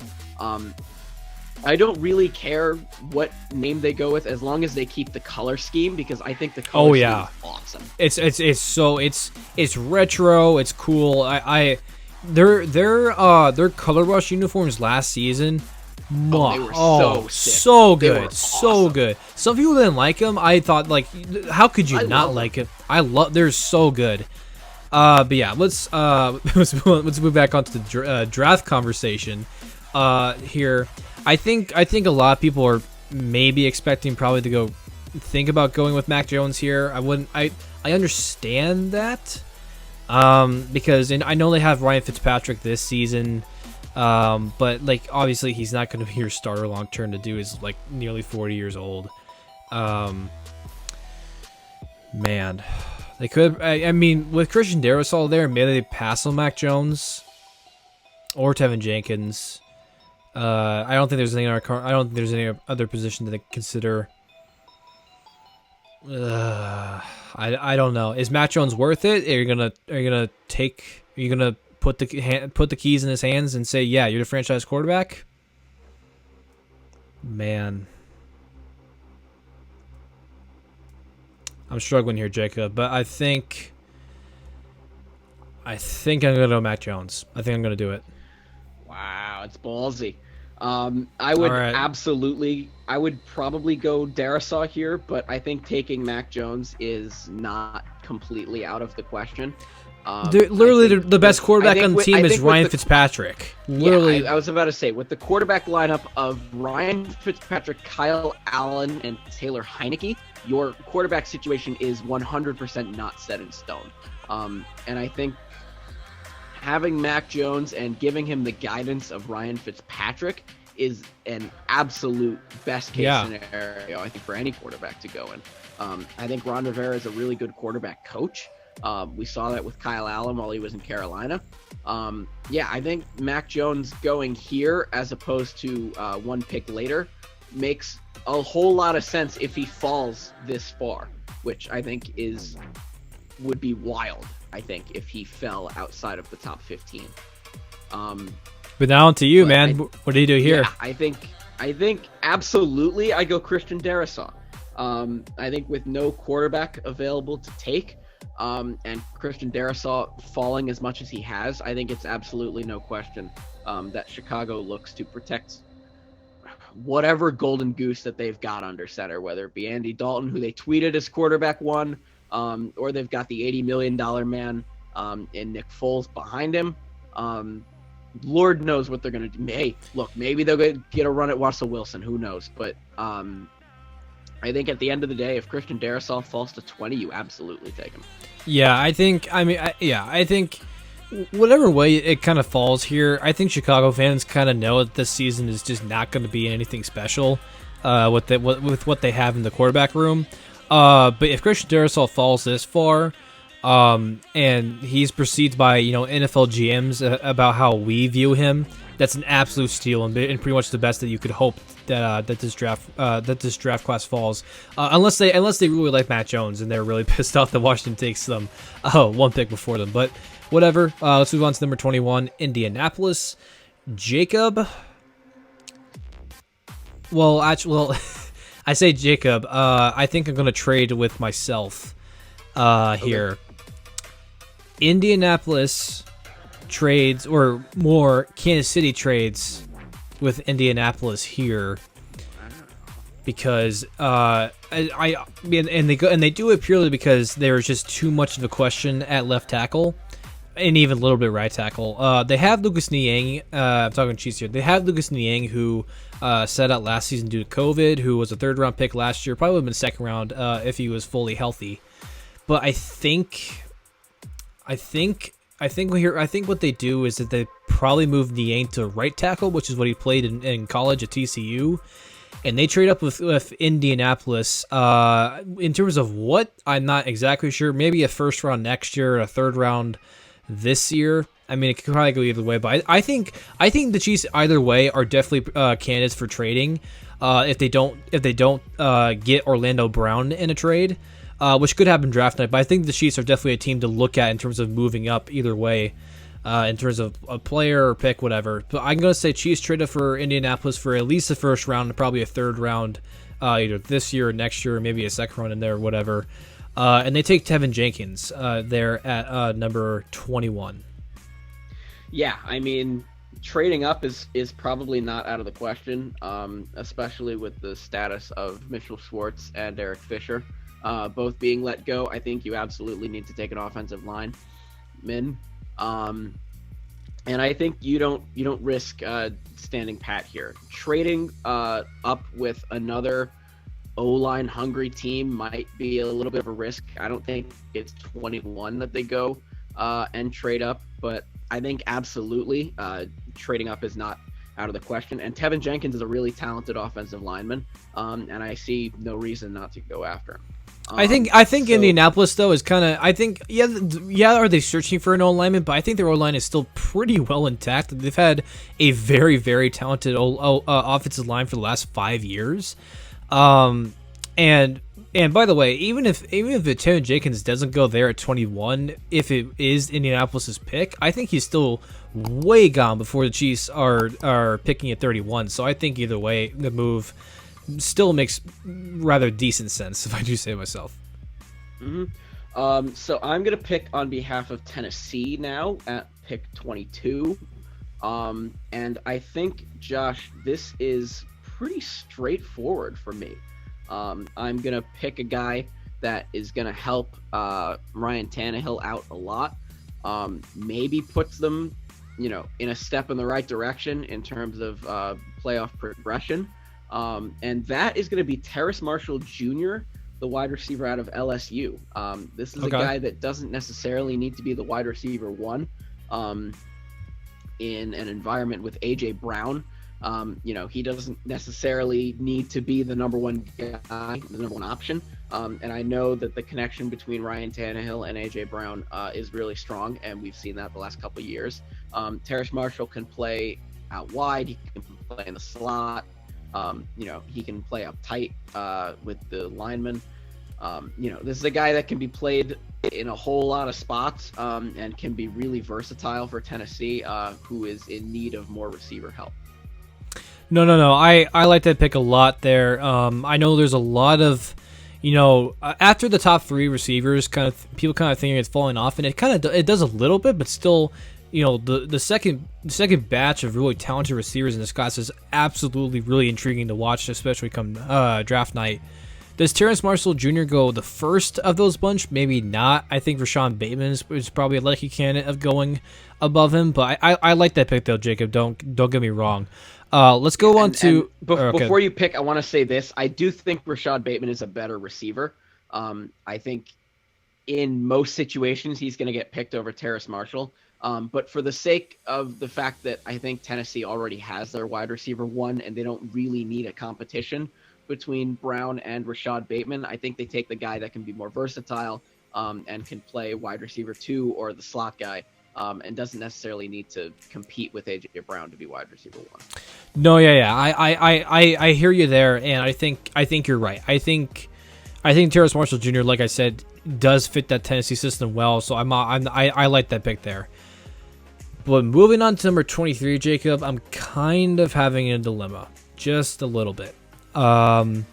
I don't really care what name they go with as long as they keep the color scheme, because I think the color scheme is awesome. It's retro. It's cool. Their color rush uniforms last season. They were so sick. So good, they were so awesome. good. Some people didn't like them. I thought, how could you not like it? They're so good. But yeah, let's move back onto the draft conversation. Here, I think a lot of people are maybe expecting probably to think about going with Mac Jones here. I understand that, because I know they have Ryan Fitzpatrick this season. But obviously he's not going to be your starter long term. The dude is nearly 40 years old. Man, they could. I mean, with Christian Darrisaw there, maybe they pass on Mac Jones or Tevin Jenkins. I don't think there's any other position that they consider. I don't know. Is Mac Jones worth it? Are you gonna put the keys in his hands and say, yeah, you're the franchise quarterback? Man, I'm struggling here, Jacob, but I think I'm gonna go Mac Jones. I think I'm gonna do it. Wow, it's ballsy. I would probably go Darrisaw here, but I think taking Mac Jones is not completely out of the question. Literally, the best quarterback on the team is Ryan Fitzpatrick. Literally, I was about to say, with the quarterback lineup of Ryan Fitzpatrick, Kyle Allen, and Taylor Heineke, your quarterback situation is 100% not set in stone. And I think having Mac Jones and giving him the guidance of Ryan Fitzpatrick is an absolute best case scenario, I think, for any quarterback to go in. I think Ron Rivera is a really good quarterback coach. We saw that with Kyle Allen while he was in Carolina. I think Mac Jones going here as opposed to one pick later makes a whole lot of sense if he falls this far, which I think would be wild, I think, if he fell outside of the top 15. But now on to you, man. What do you do here? Yeah, I think absolutely I go Christian Darrisaw. I think with no quarterback available to take, and Christian Darrisaw falling as much as he has, I think it's absolutely no question that Chicago looks to protect whatever golden goose that they've got under center, whether it be Andy Dalton, who they tweeted as quarterback one, or they've got the $80 million man in Nick Foles behind him. Lord knows what they're going to do. Hey, look, maybe they'll get a run at Russell Wilson. Who knows? But I think at the end of the day, if Christian Darrisaw falls to 20, you absolutely take him. Yeah, I think whatever way it kind of falls here, I think Chicago fans kind of know that this season is just not going to be anything special with what they have in the quarterback room. But if Christian Terrace falls this far, and he's perceived by NFL GMs about how we view him, that's an absolute steal and pretty much the best that you could hope that this draft class falls. Unless they really like Matt Jones and they're really pissed off that Washington takes them one pick before them. But whatever. Let's move on to number 21, Indianapolis. Jacob. Well, actually, I say Jacob. I think I'm gonna trade with myself here. Indianapolis trades, or more, Kansas City trades with Indianapolis here, because they do it purely because there's just too much of a question at left tackle, and even a little bit right tackle. They have Lucas Niang. I'm talking Chiefs here. They have Lucas Niang, who sat out last season due to COVID, who was a third-round pick last year. Probably would have been second round if he was fully healthy. But I think what they do is that they probably move Niang to right tackle, which is what he played in college at TCU, and they trade up with Indianapolis. In terms of what, I'm not exactly sure. Maybe a first round next year, a third round this year. I mean, it could probably go either way, but I think the Chiefs either way are definitely candidates for trading. If they don't get Orlando Brown in a trade. Which could happen draft night, but I think the Chiefs are definitely a team to look at in terms of moving up either way, in terms of a player or pick, whatever. But I'm going to say Chiefs trade up for Indianapolis for at least the first round and probably a third round, either this year or next year, or maybe a second round in there or whatever. And they take Tevin Jenkins there at number 21. Yeah, I mean, trading up is probably not out of the question, especially with the status of Mitchell Schwartz and Eric Fisher. Both being let go. I think you absolutely need to take an offensive lineman, and I think you don't risk standing pat here. Trading up with another O-line hungry team might be a little bit of a risk. I don't think it's 21 that they go and trade up, but I think absolutely trading up is not out of the question. And Tevin Jenkins is a really talented offensive lineman, and I see no reason not to go after him. I think Indianapolis though is kind of, I think are they searching for an O-lineman, but I think their O-line is still pretty well intact. They've had a very, very talented offensive line for the last 5 years, and by the way, even if Tevin Jenkins doesn't go there at 21, if it is Indianapolis's pick, I think he's still way gone before the Chiefs are picking at 31. So I think either way, the move still makes rather decent sense, if I do say myself. Mm-hmm. So I'm going to pick on behalf of Tennessee now at pick 22. And I think, Josh, this is pretty straightforward for me. I'm going to pick a guy that is going to help Ryan Tannehill out a lot. Maybe puts them, in a step in the right direction in terms of playoff progression. And that is going to be Terrace Marshall Jr., the wide receiver out of LSU. This is a guy that doesn't necessarily need to be the wide receiver one in an environment with A.J. Brown. He doesn't necessarily need to be the number one guy, the number one option. And I know that the connection between Ryan Tannehill and A.J. Brown is really strong, and we've seen that the last couple of years. Terrace Marshall can play out wide. He can play in the slot. He can play up tight with the linemen. This is a guy that can be played in a whole lot of spots and can be really versatile for Tennessee, who is in need of more receiver help. No. I like that pick a lot there. I know there's a lot of, after the top three receivers, people thinking it's falling off, and it does a little bit, but still. The second batch of really talented receivers in this class is absolutely really intriguing to watch, especially come draft night. Does Terrace Marshall Jr. go the first of those bunch? Maybe not. I think Rashad Bateman is probably a lucky candidate of going above him, but I like that pick though, Jacob. Don't get me wrong. Let's go on to before you pick. I want to say this. I do think Rashad Bateman is a better receiver. I think in most situations, he's going to get picked over Terrace Marshall. But for the sake of the fact that I think Tennessee already has their wide receiver one and they don't really need a competition between Brown and Rashad Bateman, I think they take the guy that can be more versatile and can play wide receiver 2 or the slot guy and doesn't necessarily need to compete with A.J. Brown to be wide receiver 1. No, yeah. I hear you there, and I think you're right. I think Terrace Marshall Jr., like I said, does fit that Tennessee system well, so I like that pick there. But moving on to number 23, Jacob, I'm kind of having a dilemma, just a little bit. I'm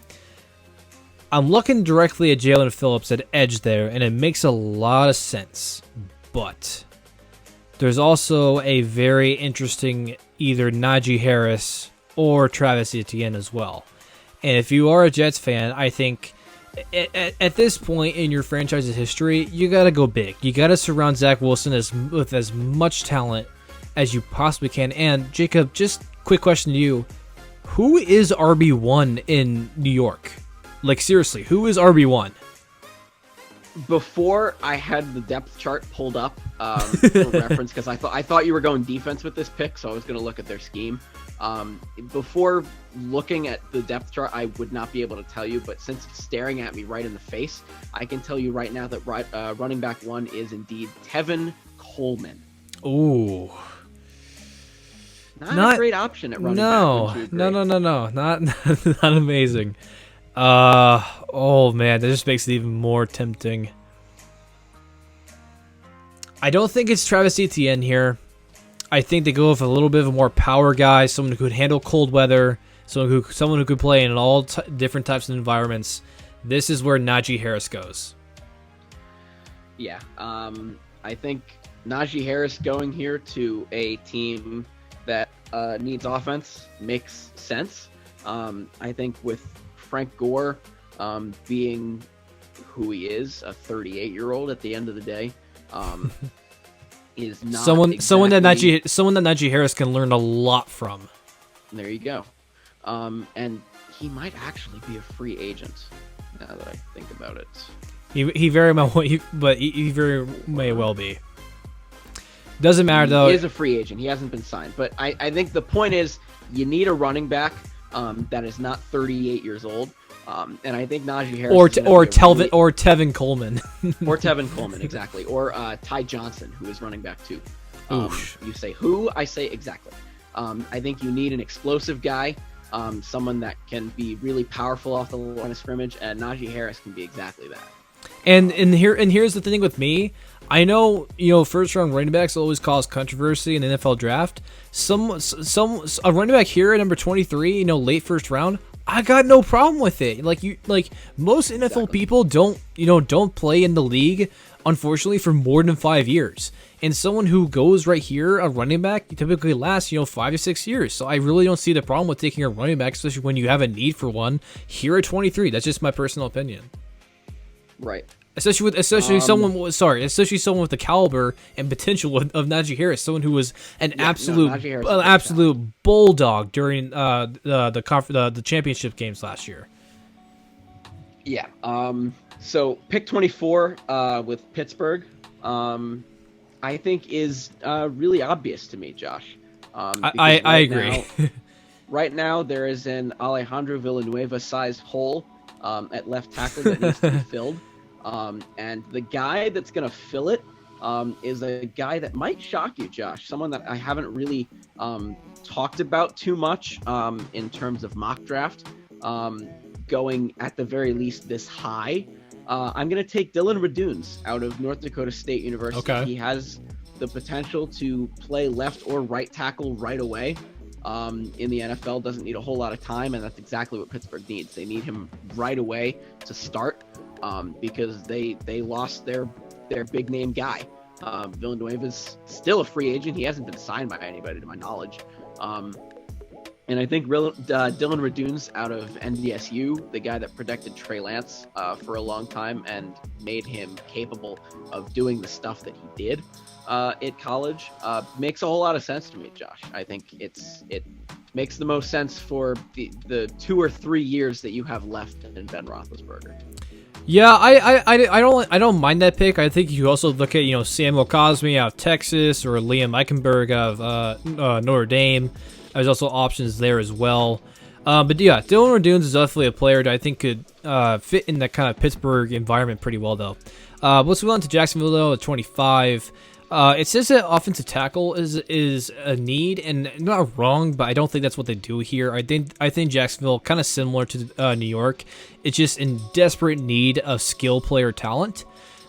looking directly at Jalen Phillips at edge there, and it makes a lot of sense. But there's also a very interesting either Najee Harris or Travis Etienne as well. And if you are a Jets fan, I think at this point in your franchise's history, you got to go big. You got to surround Zach Wilson with as much talent as you possibly can. And Jacob, just quick question to you. Who is RB1 in New York? Like, seriously, who is RB1? Before I had the depth chart pulled up for reference, because I thought you were going defense with this pick, so I was going to look at their scheme. Before looking at the depth chart, I would not be able to tell you, but since it's staring at me right in the face, I can tell you right now that running back 1 is indeed Tevin Coleman. Ooh. Not a great option at running back. No. Not amazing. Oh man, that just makes it even more tempting. I don't think it's Travis Etienne here. I think they go with a little bit of a more power guy, someone who could handle cold weather, someone who could play in all different types of environments. This is where Najee Harris goes. Yeah, I think Najee Harris going here to a team that needs offense makes sense. I think with Frank Gore being who he is, a 38-year-old at the end of the day, is not someone that Najee Harris can learn a lot from. There you go. And he might actually be a free agent now that I think about it. He very may well be. Doesn't matter though. He is a free agent. He hasn't been signed. But I think the point is you need a running back that is not 38 years old. And I think Najee Harris or Tevin Coleman. Or Tevin Coleman, exactly. Or Ty Johnson, who is running back 2. You say who? I say exactly. I think you need an explosive guy, someone that can be really powerful off the line of scrimmage, and Najee Harris can be exactly that. And here's the thing with me. I know, first round running backs always cause controversy in the NFL draft. A running back here at number 23, late first round, I got no problem with it. Like most NFL people don't play in the league, unfortunately, for more than 5 years. And someone who goes right here, a running back, typically lasts 5 to 6 years. So I really don't see the problem with taking a running back, especially when you have a need for one here at 23. That's just my personal opinion. Right. Especially someone with the caliber and potential of Najee Harris, someone who was an absolute bulldog during the championship games last year. Yeah. So pick 24 with Pittsburgh, I think is really obvious to me, Josh. I agree. Right now, there is an Alejandro Villanueva-sized hole at left tackle that needs to be filled. And the guy that's going to fill it is a guy that might shock you, Josh. Someone that I haven't really talked about too much in terms of mock draft, going at the very least this high. I'm going to take Dylan Raduns out of North Dakota State University. Okay. He has the potential to play left or right tackle right away. In the NFL, doesn't need a whole lot of time, and that's exactly what Pittsburgh needs. They need him right away to start because they lost their big name guy. Villanueva's still a free agent. He hasn't been signed by anybody to my knowledge. And I think Dylan Raduns out of NDSU, the guy that protected Trey Lance for a long time and made him capable of doing the stuff that he did at college, makes a whole lot of sense to me, Josh. I think it makes the most sense for the 2 or 3 years that you have left in Ben Roethlisberger. Yeah, I don't mind that pick. I think you also look at Samuel Cosme out of Texas or Liam Eichenberg out of Notre Dame. There's also options there as well. But yeah, Dylan Radunes is definitely a player that I think could fit in that kind of Pittsburgh environment pretty well though. Let's move on to Jacksonville though at 25. It says that offensive tackle is a need, and not wrong, but I don't think that's what they do here. I think Jacksonville, kind of similar to New York, it's just in desperate need of skill player talent.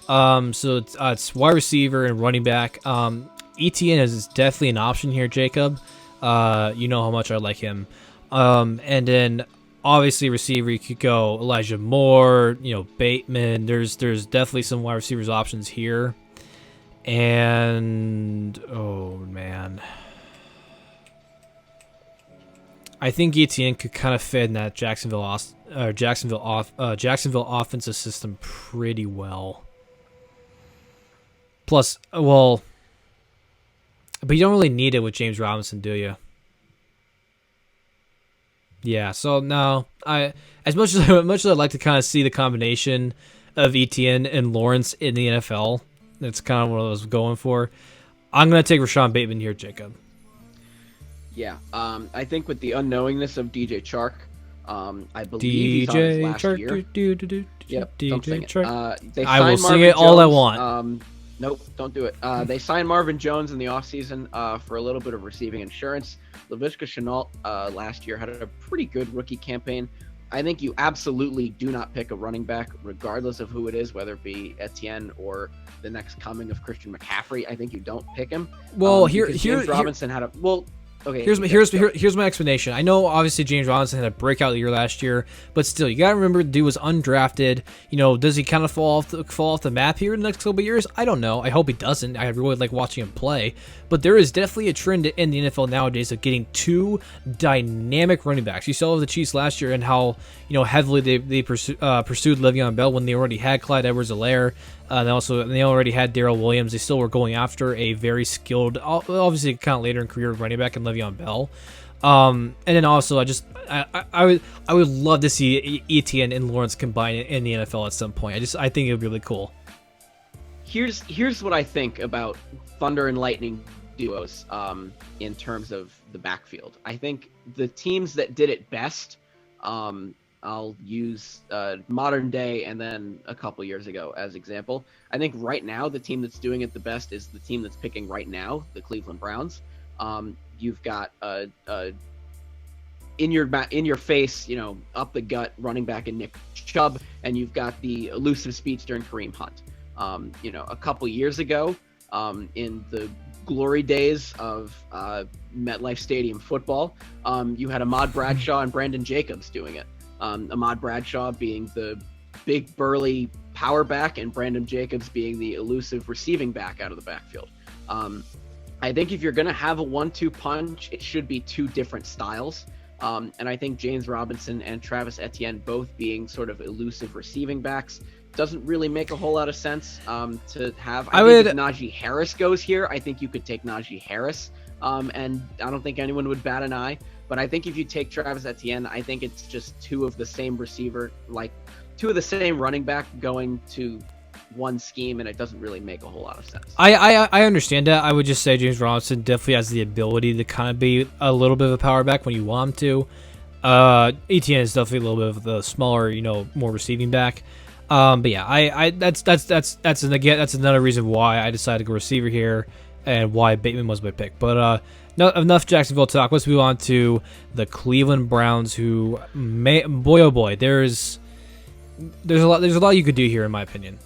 So it's wide receiver and running back. ETN is definitely an option here, Jacob. You know how much I like him. And then obviously receiver, you could go Elijah Moore, Bateman. There's definitely some wide receivers options here. And oh man, I think ETN could kind of fit in that Jacksonville offensive system pretty well. Plus, well, but you don't really need it with James Robinson, do you? Yeah. So no, as much as I'd like to kind of see the combination of ETN and Lawrence in the NFL. That's kind of what I was going for. I'm going to take Rashawn Bateman here, Jacob. Yeah, I think with the unknowingness of DJ Chark, I believe he's on his last year. Yep, don't sing it. I will sing it all I want. Nope, don't do it. They signed Marvin Jones in the offseason for a little bit of receiving insurance. Laviska Shenault last year had a pretty good rookie campaign. I think you absolutely do not pick a running back, regardless of who it is, whether it be Etienne or the next coming of Christian McCaffrey. I think you don't pick him. Well, James Robinson had a okay. Here's my explanation. I know obviously James Robinson had a breakout year last year, but still, you gotta remember the dude was undrafted. Does he kind of fall off the map here in the next couple of years? I don't know. I hope he doesn't. I really like watching him play. But there is definitely a trend in the NFL nowadays of getting two dynamic running backs. You saw the Chiefs last year and how heavily they pursued Le'Veon Bell when they already had Clyde Edwards-Helaire. They already had Darrell Williams. They still were going after a very skilled, obviously kind of later in career running back in Le'Veon Bell. And then also I would love to see Etienne and Lawrence combine in the NFL at some point. I think it would be really cool. Here's what I think about Thunder and Lightning duos in terms of the backfield. I think the teams that did it best, I'll use modern day and then a couple years ago as example. I think right now the team that's doing it the best is the team that's picking right now, the Cleveland Browns. You've got in your face, up the gut running back in Nick Chubb, and you've got the elusive speedster in Kareem Hunt. A couple years ago, in the glory days of MetLife Stadium football, you had Ahmad Bradshaw and Brandon Jacobs doing it. Ahmad Bradshaw being the big burly power back and Brandon Jacobs being the elusive receiving back out of the backfield. I think if you're going to have a 1-2 punch, it should be two different styles. And I think James Robinson and Travis Etienne both being sort of elusive receiving backs doesn't really make a whole lot of sense to have. I think if Najee Harris goes here, I think you could take Najee Harris. And I don't think anyone would bat an eye. But I think if you take Travis Etienne, I think it's just two of the same running back going to one scheme, and it doesn't really make a whole lot of sense. I understand that. I would just say James Robinson definitely has the ability to kind of be a little bit of a power back when you want him to. Etienne is definitely a little bit of the smaller, more receiving back. But yeah, that's another reason why I decided to go receiver here and why Bateman was my pick. But enough Jacksonville talk. Let's move on to the Cleveland Browns, who boy oh boy, there's a lot you could do here in my opinion.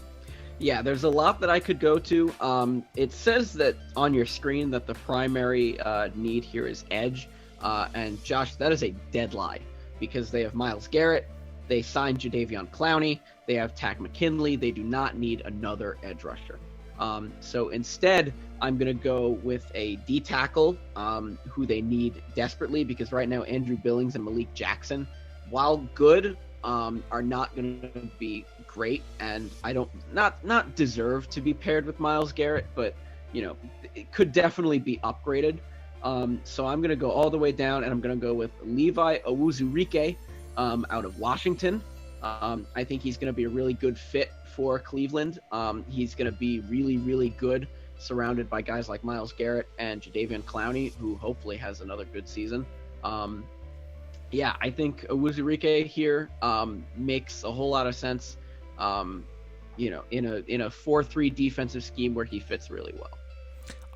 Yeah, there's a lot that I could go to. It says that on your screen that the primary need here is edge. And Josh, that is a dead lie because they have Myles Garrett. They signed Jadeveon Clowney. They have Takk McKinley. They do not need another edge rusher. So instead, I'm going to go with a D tackle who they need desperately because right now Andrew Billings and Malik Jackson, while good, are not going to be great, and not deserve to be paired with Myles Garrett, but it could definitely be upgraded. So I'm going to go all the way down, and I'm going to go with Levi Owuzurike out of Washington. I think he's going to be a really good fit for Cleveland. He's going to be really, really good surrounded by guys like Myles Garrett and Jadeveon Clowney, who hopefully has another good season. Yeah, I think Awuzurike here makes a whole lot of sense. In a 4-3 defensive scheme where he fits really well.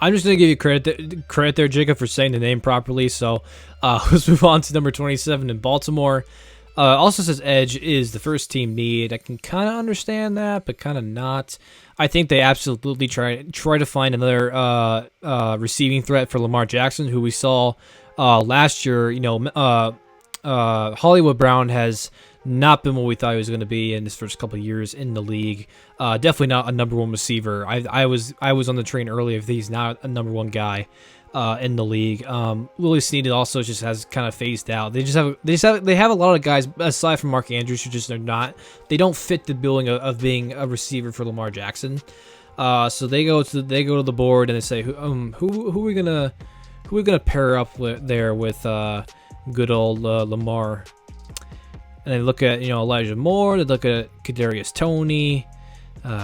I'm just going to give you credit there, Jacob, for saying the name properly. So let's move on to number 27 in Baltimore. Also says edge is the first team need. I can kind of understand that, but kind of not. I think they absolutely try to find another receiving threat for Lamar Jackson, who we saw last year. Hollywood Brown has not been what we thought he was going to be in his first couple of years in the league. Definitely not a number one receiver. I was on the train early if he's not a number one guy in the league. Willie Snead also just has kind of phased out. They have a lot of guys aside from Mark Andrews who just are not. They don't fit the billing of being a receiver for Lamar Jackson. So they go to the board and they say who are we gonna pair up with good old Lamar. And they look at, Elijah Moore. They look at Kadarius Toney,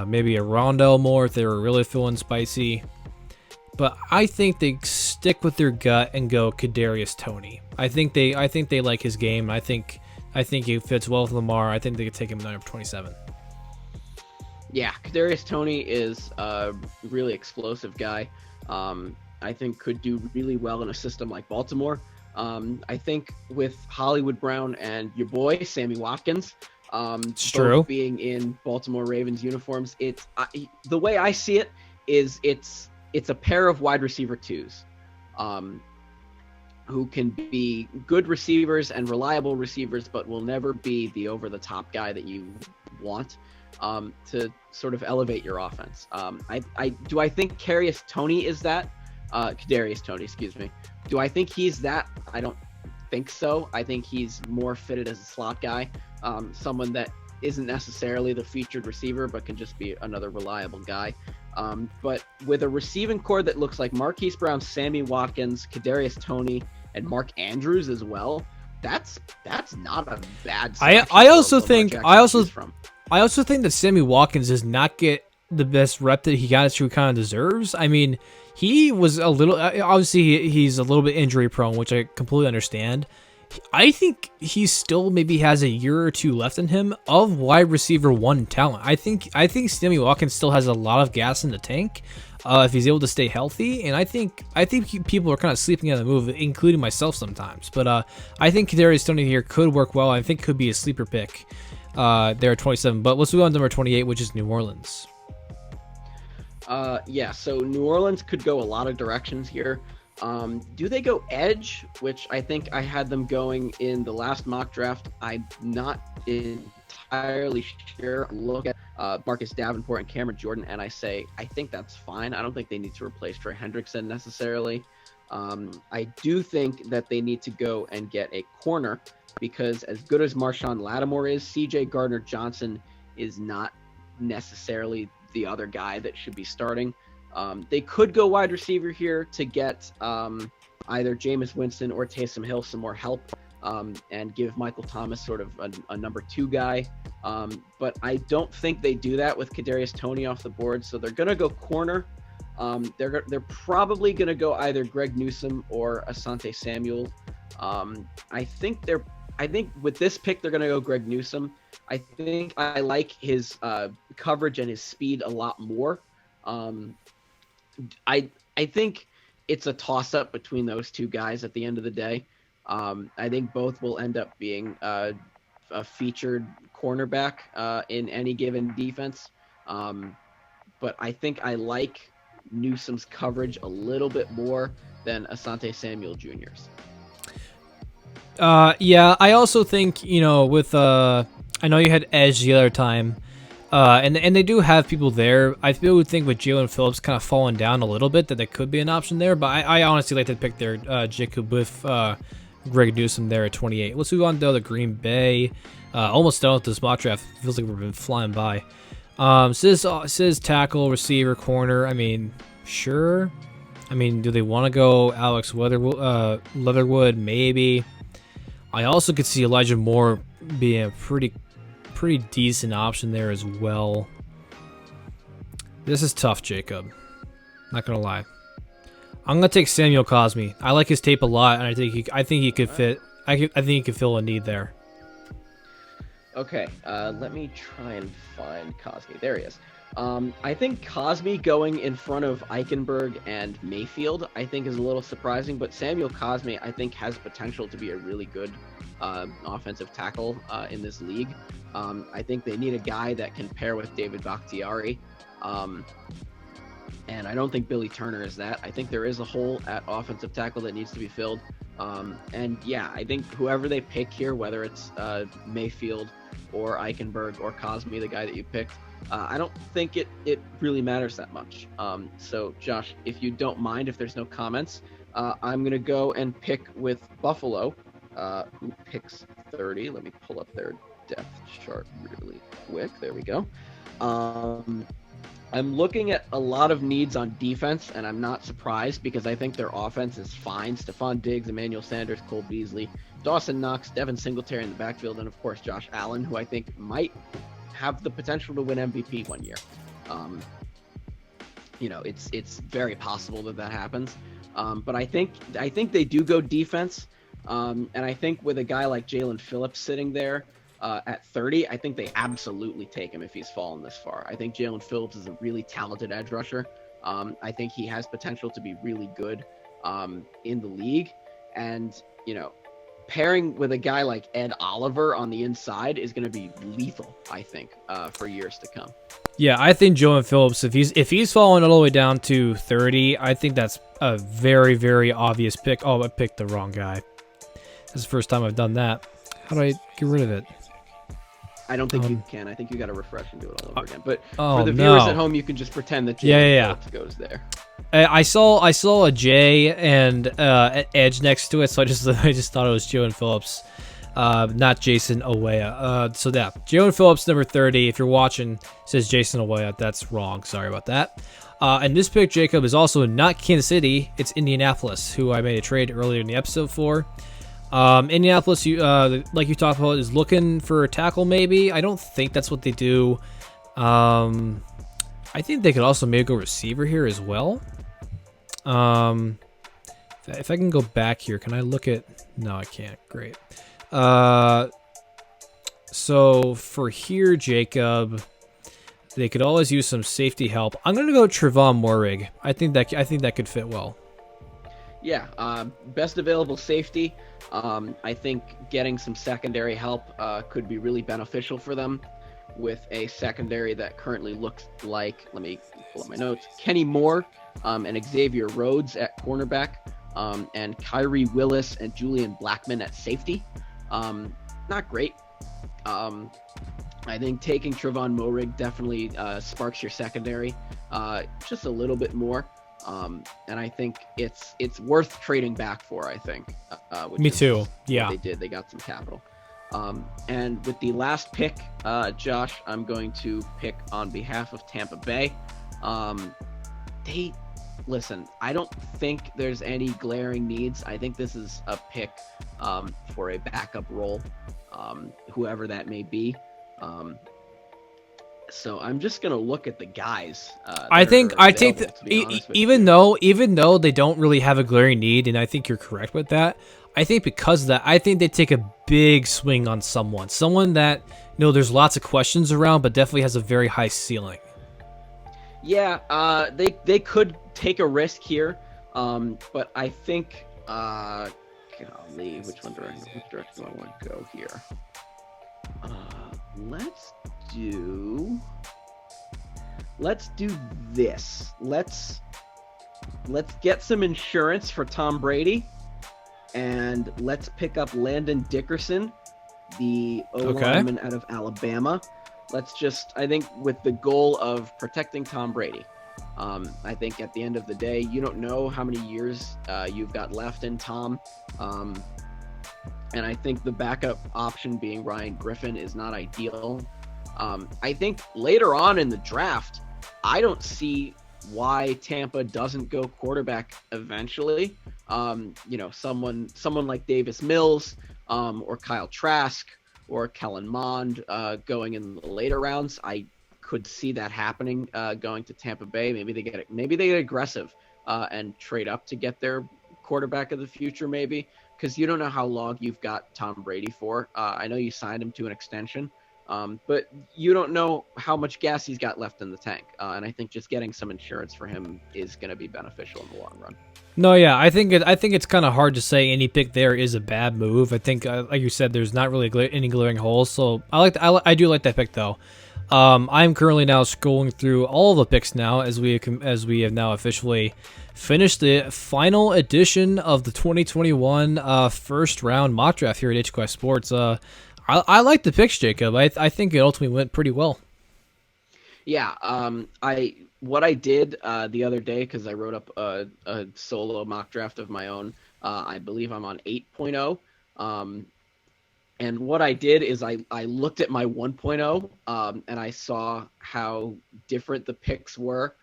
maybe a Rondell Moore if they were really feeling spicy. But I think they stick with their gut and go Kadarius Toney. I think they like his game. I think he fits well with Lamar. I think they could take him at number 27. Yeah, Kadarius Toney is a really explosive guy. I think could do really well in a system like Baltimore. I think with Hollywood Brown and your boy Sammy Watkins, both being in Baltimore Ravens uniforms, the way I see it is it's a pair of wide receiver twos, who can be good receivers and reliable receivers, but will never be the over the top guy that you want to sort of elevate your offense. Do I think Kadarius Toney is that? Kadarius Toney, excuse me. Do I think he's that? I don't think so. I think he's more fitted as a slot guy, someone that isn't necessarily the featured receiver, but can just be another reliable guy. But with a receiving core that looks like Marquise Brown, Sammy Watkins, Kadarius Toney, and Mark Andrews as well, that's not a bad. I also think that Sammy Watkins does not get the best rep that he kind of deserves. I mean, he was a little, obviously he's a little bit injury prone, which I completely understand. I think he still maybe has a year or two left in him of wide receiver one talent. I think Sammy Watkins still has a lot of gas in the tank if he's able to stay healthy. And I think people are kind of sleeping on the move, including myself sometimes. But I think Kadarius Toney here could work well. I think could be a sleeper pick there at 27. But let's move on to number 28, which is New Orleans. So New Orleans could go a lot of directions here. Do they go edge, which I think I had them going in the last mock draft? I'm not entirely sure. Look at Marcus Davenport and Cameron Jordan, and I say I think that's fine. I don't think they need to replace Trey Hendrickson necessarily. I do think that they need to go and get a corner, because as good as Marshawn Lattimore is, CJ Gardner-Johnson is not necessarily the other guy that should be starting. They could go wide receiver here to get either Jameis Winston or Taysom Hill some more help, and give Michael Thomas sort of a number two guy. But I don't think they do that with Kadarius Toney off the board, so they're going to go corner. They're probably going to go either Greg Newsome or Asante Samuel. I think with this pick they're going to go Greg Newsome. I think I like his coverage and his speed a lot more. I think it's a toss-up between those two guys at the end of the day. I think both will end up being a featured cornerback in any given defense. But I think I like Newsome's coverage a little bit more than Asante Samuel Jr.'s. Yeah, I also think, with I know you had edge the other time, and they do have people there. I would think with Jalen Phillips kind of falling down a little bit that there could be an option there, but I honestly like to pick their Jacob with Greg Newsome there at 28. Let's move on to the Green Bay. Almost done with this mock draft. Feels like we've been flying by. Says tackle, receiver, corner. I mean, sure. I mean, do they want to go Alex Leatherwood? Maybe. I also could see Elijah Moore being a pretty pretty decent option there as well. This is tough, Jacob. Not gonna lie. I'm gonna take Samuel Cosme. I like his tape a lot, and I think he could fit. I think he could fill a need there. Okay, let me try and find Cosme. There he is. I think Cosme going in front of Eichenberg and Mayfield, I think, is a little surprising, but Samuel Cosme, I think, has potential to be a really good offensive tackle in this league. I think they need a guy that can pair with David Bakhtiari, and I don't think Billy Turner is that. I think there is a hole at offensive tackle that needs to be filled. And yeah, I think whoever they pick here, whether it's Mayfield or Eichenberg or Cosme, the guy that you picked, I don't think it really matters that much. So Josh, if you don't mind, if there's no comments, I'm going to go and pick with Buffalo, who picks 30. Let me pull up their depth chart really quick. There we go. I'm looking at a lot of needs on defense, and I'm not surprised because I think their offense is fine. Stephon Diggs, Emmanuel Sanders, Cole Beasley, Dawson Knox, Devin Singletary in the backfield, and of course Josh Allen, who I think might have the potential to win MVP one year. It's very possible that happens. But I think they do go defense, and I think with a guy like Jalen Phillips sitting there at 30, I think they absolutely take him if he's fallen this far. I think Jalen Phillips is a really talented edge rusher. I think he has potential to be really good in the league, and pairing with a guy like Ed Oliver on the inside is going to be lethal, I think, for years to come. Yeah, I think Jalen Phillips, if he's fallen all the way down to 30, I think that's a very, very obvious pick. Oh, I picked the wrong guy. This is the first time I've done that. How do I get rid of it? I don't think you can. I think you got to refresh and do it all over again. But for the viewers at home, you can just pretend that Jalen Phillips goes there. I saw a J and an edge next to it, so I just thought it was Jalen Phillips, not Jason Owea. So yeah, Jalen Phillips, number 30. If you're watching, says Jason Owea. That's wrong. Sorry about that. And this pick, Jacob, is also not Kansas City. It's Indianapolis, who I made a trade earlier in the episode for. Indianapolis, like you talked about, is looking for a tackle. Maybe I don't think that's what they do. I think they could also maybe go receiver here as well. If I can go back here, can I look at? No, I can't. Great. So for here, Jacob, they could always use some safety help. I'm gonna go Trevon Moehrig. I think that could fit well. Yeah, best available safety. I think getting some secondary help could be really beneficial for them with a secondary that currently looks like, let me pull up my notes, Kenny Moore and Xavier Rhodes at cornerback, and Kyrie Willis and Julian Blackmon at safety. Not great. I think taking Trevon Moehrig definitely sparks your secondary just a little bit more. And I think it's worth trading back for, I think. Me too. Yeah. They did. They got some capital. And with the last pick, Josh, I'm going to pick on behalf of Tampa Bay. Listen, I don't think there's any glaring needs. I think this is a pick for a backup role, whoever that may be. So I'm just gonna look at the guys. I think even though they don't really have a glaring need, and I think you're correct with that. I think because of that, I think they take a big swing on someone that there's lots of questions around, but definitely has a very high ceiling. Yeah, they could take a risk here, but I think golly, which direction do I want to go here? Let's do this. Let's get some insurance for Tom Brady, and let's pick up Landon Dickerson, the O-lineman out of Alabama. I think with the goal of protecting Tom Brady. I think at the end of the day, you don't know how many years you've got left in Tom. And I think the backup option being Ryan Griffin is not ideal. I think later on in the draft, I don't see why Tampa doesn't go quarterback eventually. Someone like Davis Mills or Kyle Trask or Kellen Mond going in the later rounds. I could see that happening going to Tampa Bay. Maybe they get aggressive and trade up to get their quarterback of the future, maybe, because you don't know how long you've got Tom Brady for. I know you signed him to an extension, but you don't know how much gas he's got left in the tank. And I think just getting some insurance for him is going to be beneficial in the long run. No, yeah, I think it's kind of hard to say any pick there is a bad move. I think, like you said, there's not really any glaring holes. So I do like that pick though. I'm currently now scrolling through all the picks now as we have now officially finished the final edition of the 2021 first round mock draft here at HQS Sports. I like the picks, Jacob. I think it ultimately went pretty well. Yeah, what I did the other day, because I wrote up a solo mock draft of my own. I believe I'm on 8.0. And what I did is I looked at my 1.0 and I saw how different the picks were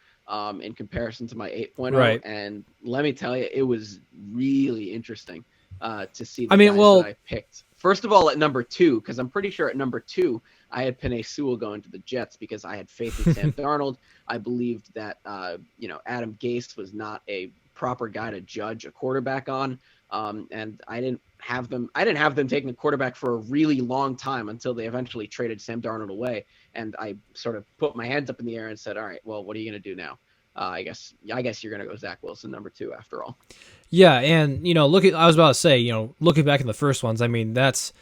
in comparison to my 8.0. Right. And let me tell you, it was really interesting to see the I mean, guys well, that I picked. First of all, at number 2, because I'm pretty sure at number 2, I had Penei Sewell going to the Jets because I had faith in Sam Darnold. I believed that, Adam Gase was not a proper guy to judge a quarterback on. And I didn't have them taking a quarterback for a really long time until they eventually traded Sam Darnold away. And I sort of put my hands up in the air and said, all right, well, what are you going to do now? I guess you're going to go Zach Wilson, number 2, after all. Yeah, and I was about to say, looking back in the first ones, I mean, that's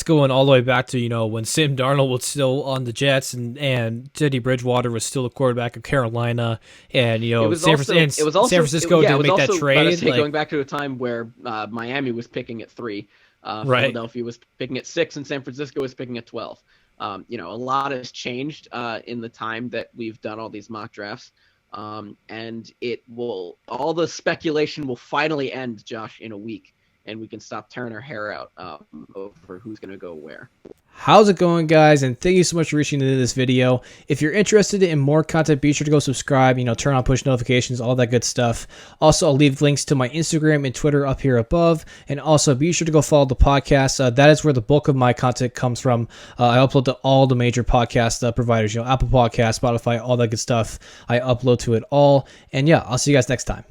going all the way back to, when Sam Darnold was still on the Jets and Teddy Bridgewater was still the quarterback of Carolina, and San Francisco didn't make that trade. Going back to a time where Miami was picking at 3, right. Philadelphia was picking at 6, and San Francisco was picking at 12. A lot has changed in the time that we've done all these mock drafts. And all the speculation will finally end, Josh, in a week, and we can stop tearing our hair out over who's going to go where. How's it going, guys? And thank you so much for reaching into this video. If you're interested in more content, be sure to go subscribe, turn on push notifications, all that good stuff. Also, I'll leave links to my Instagram and Twitter up here above. And also, be sure to go follow the podcast. That is where the bulk of my content comes from. I upload to all the major podcast providers, Apple Podcasts, Spotify, all that good stuff. I upload to it all. And yeah, I'll see you guys next time.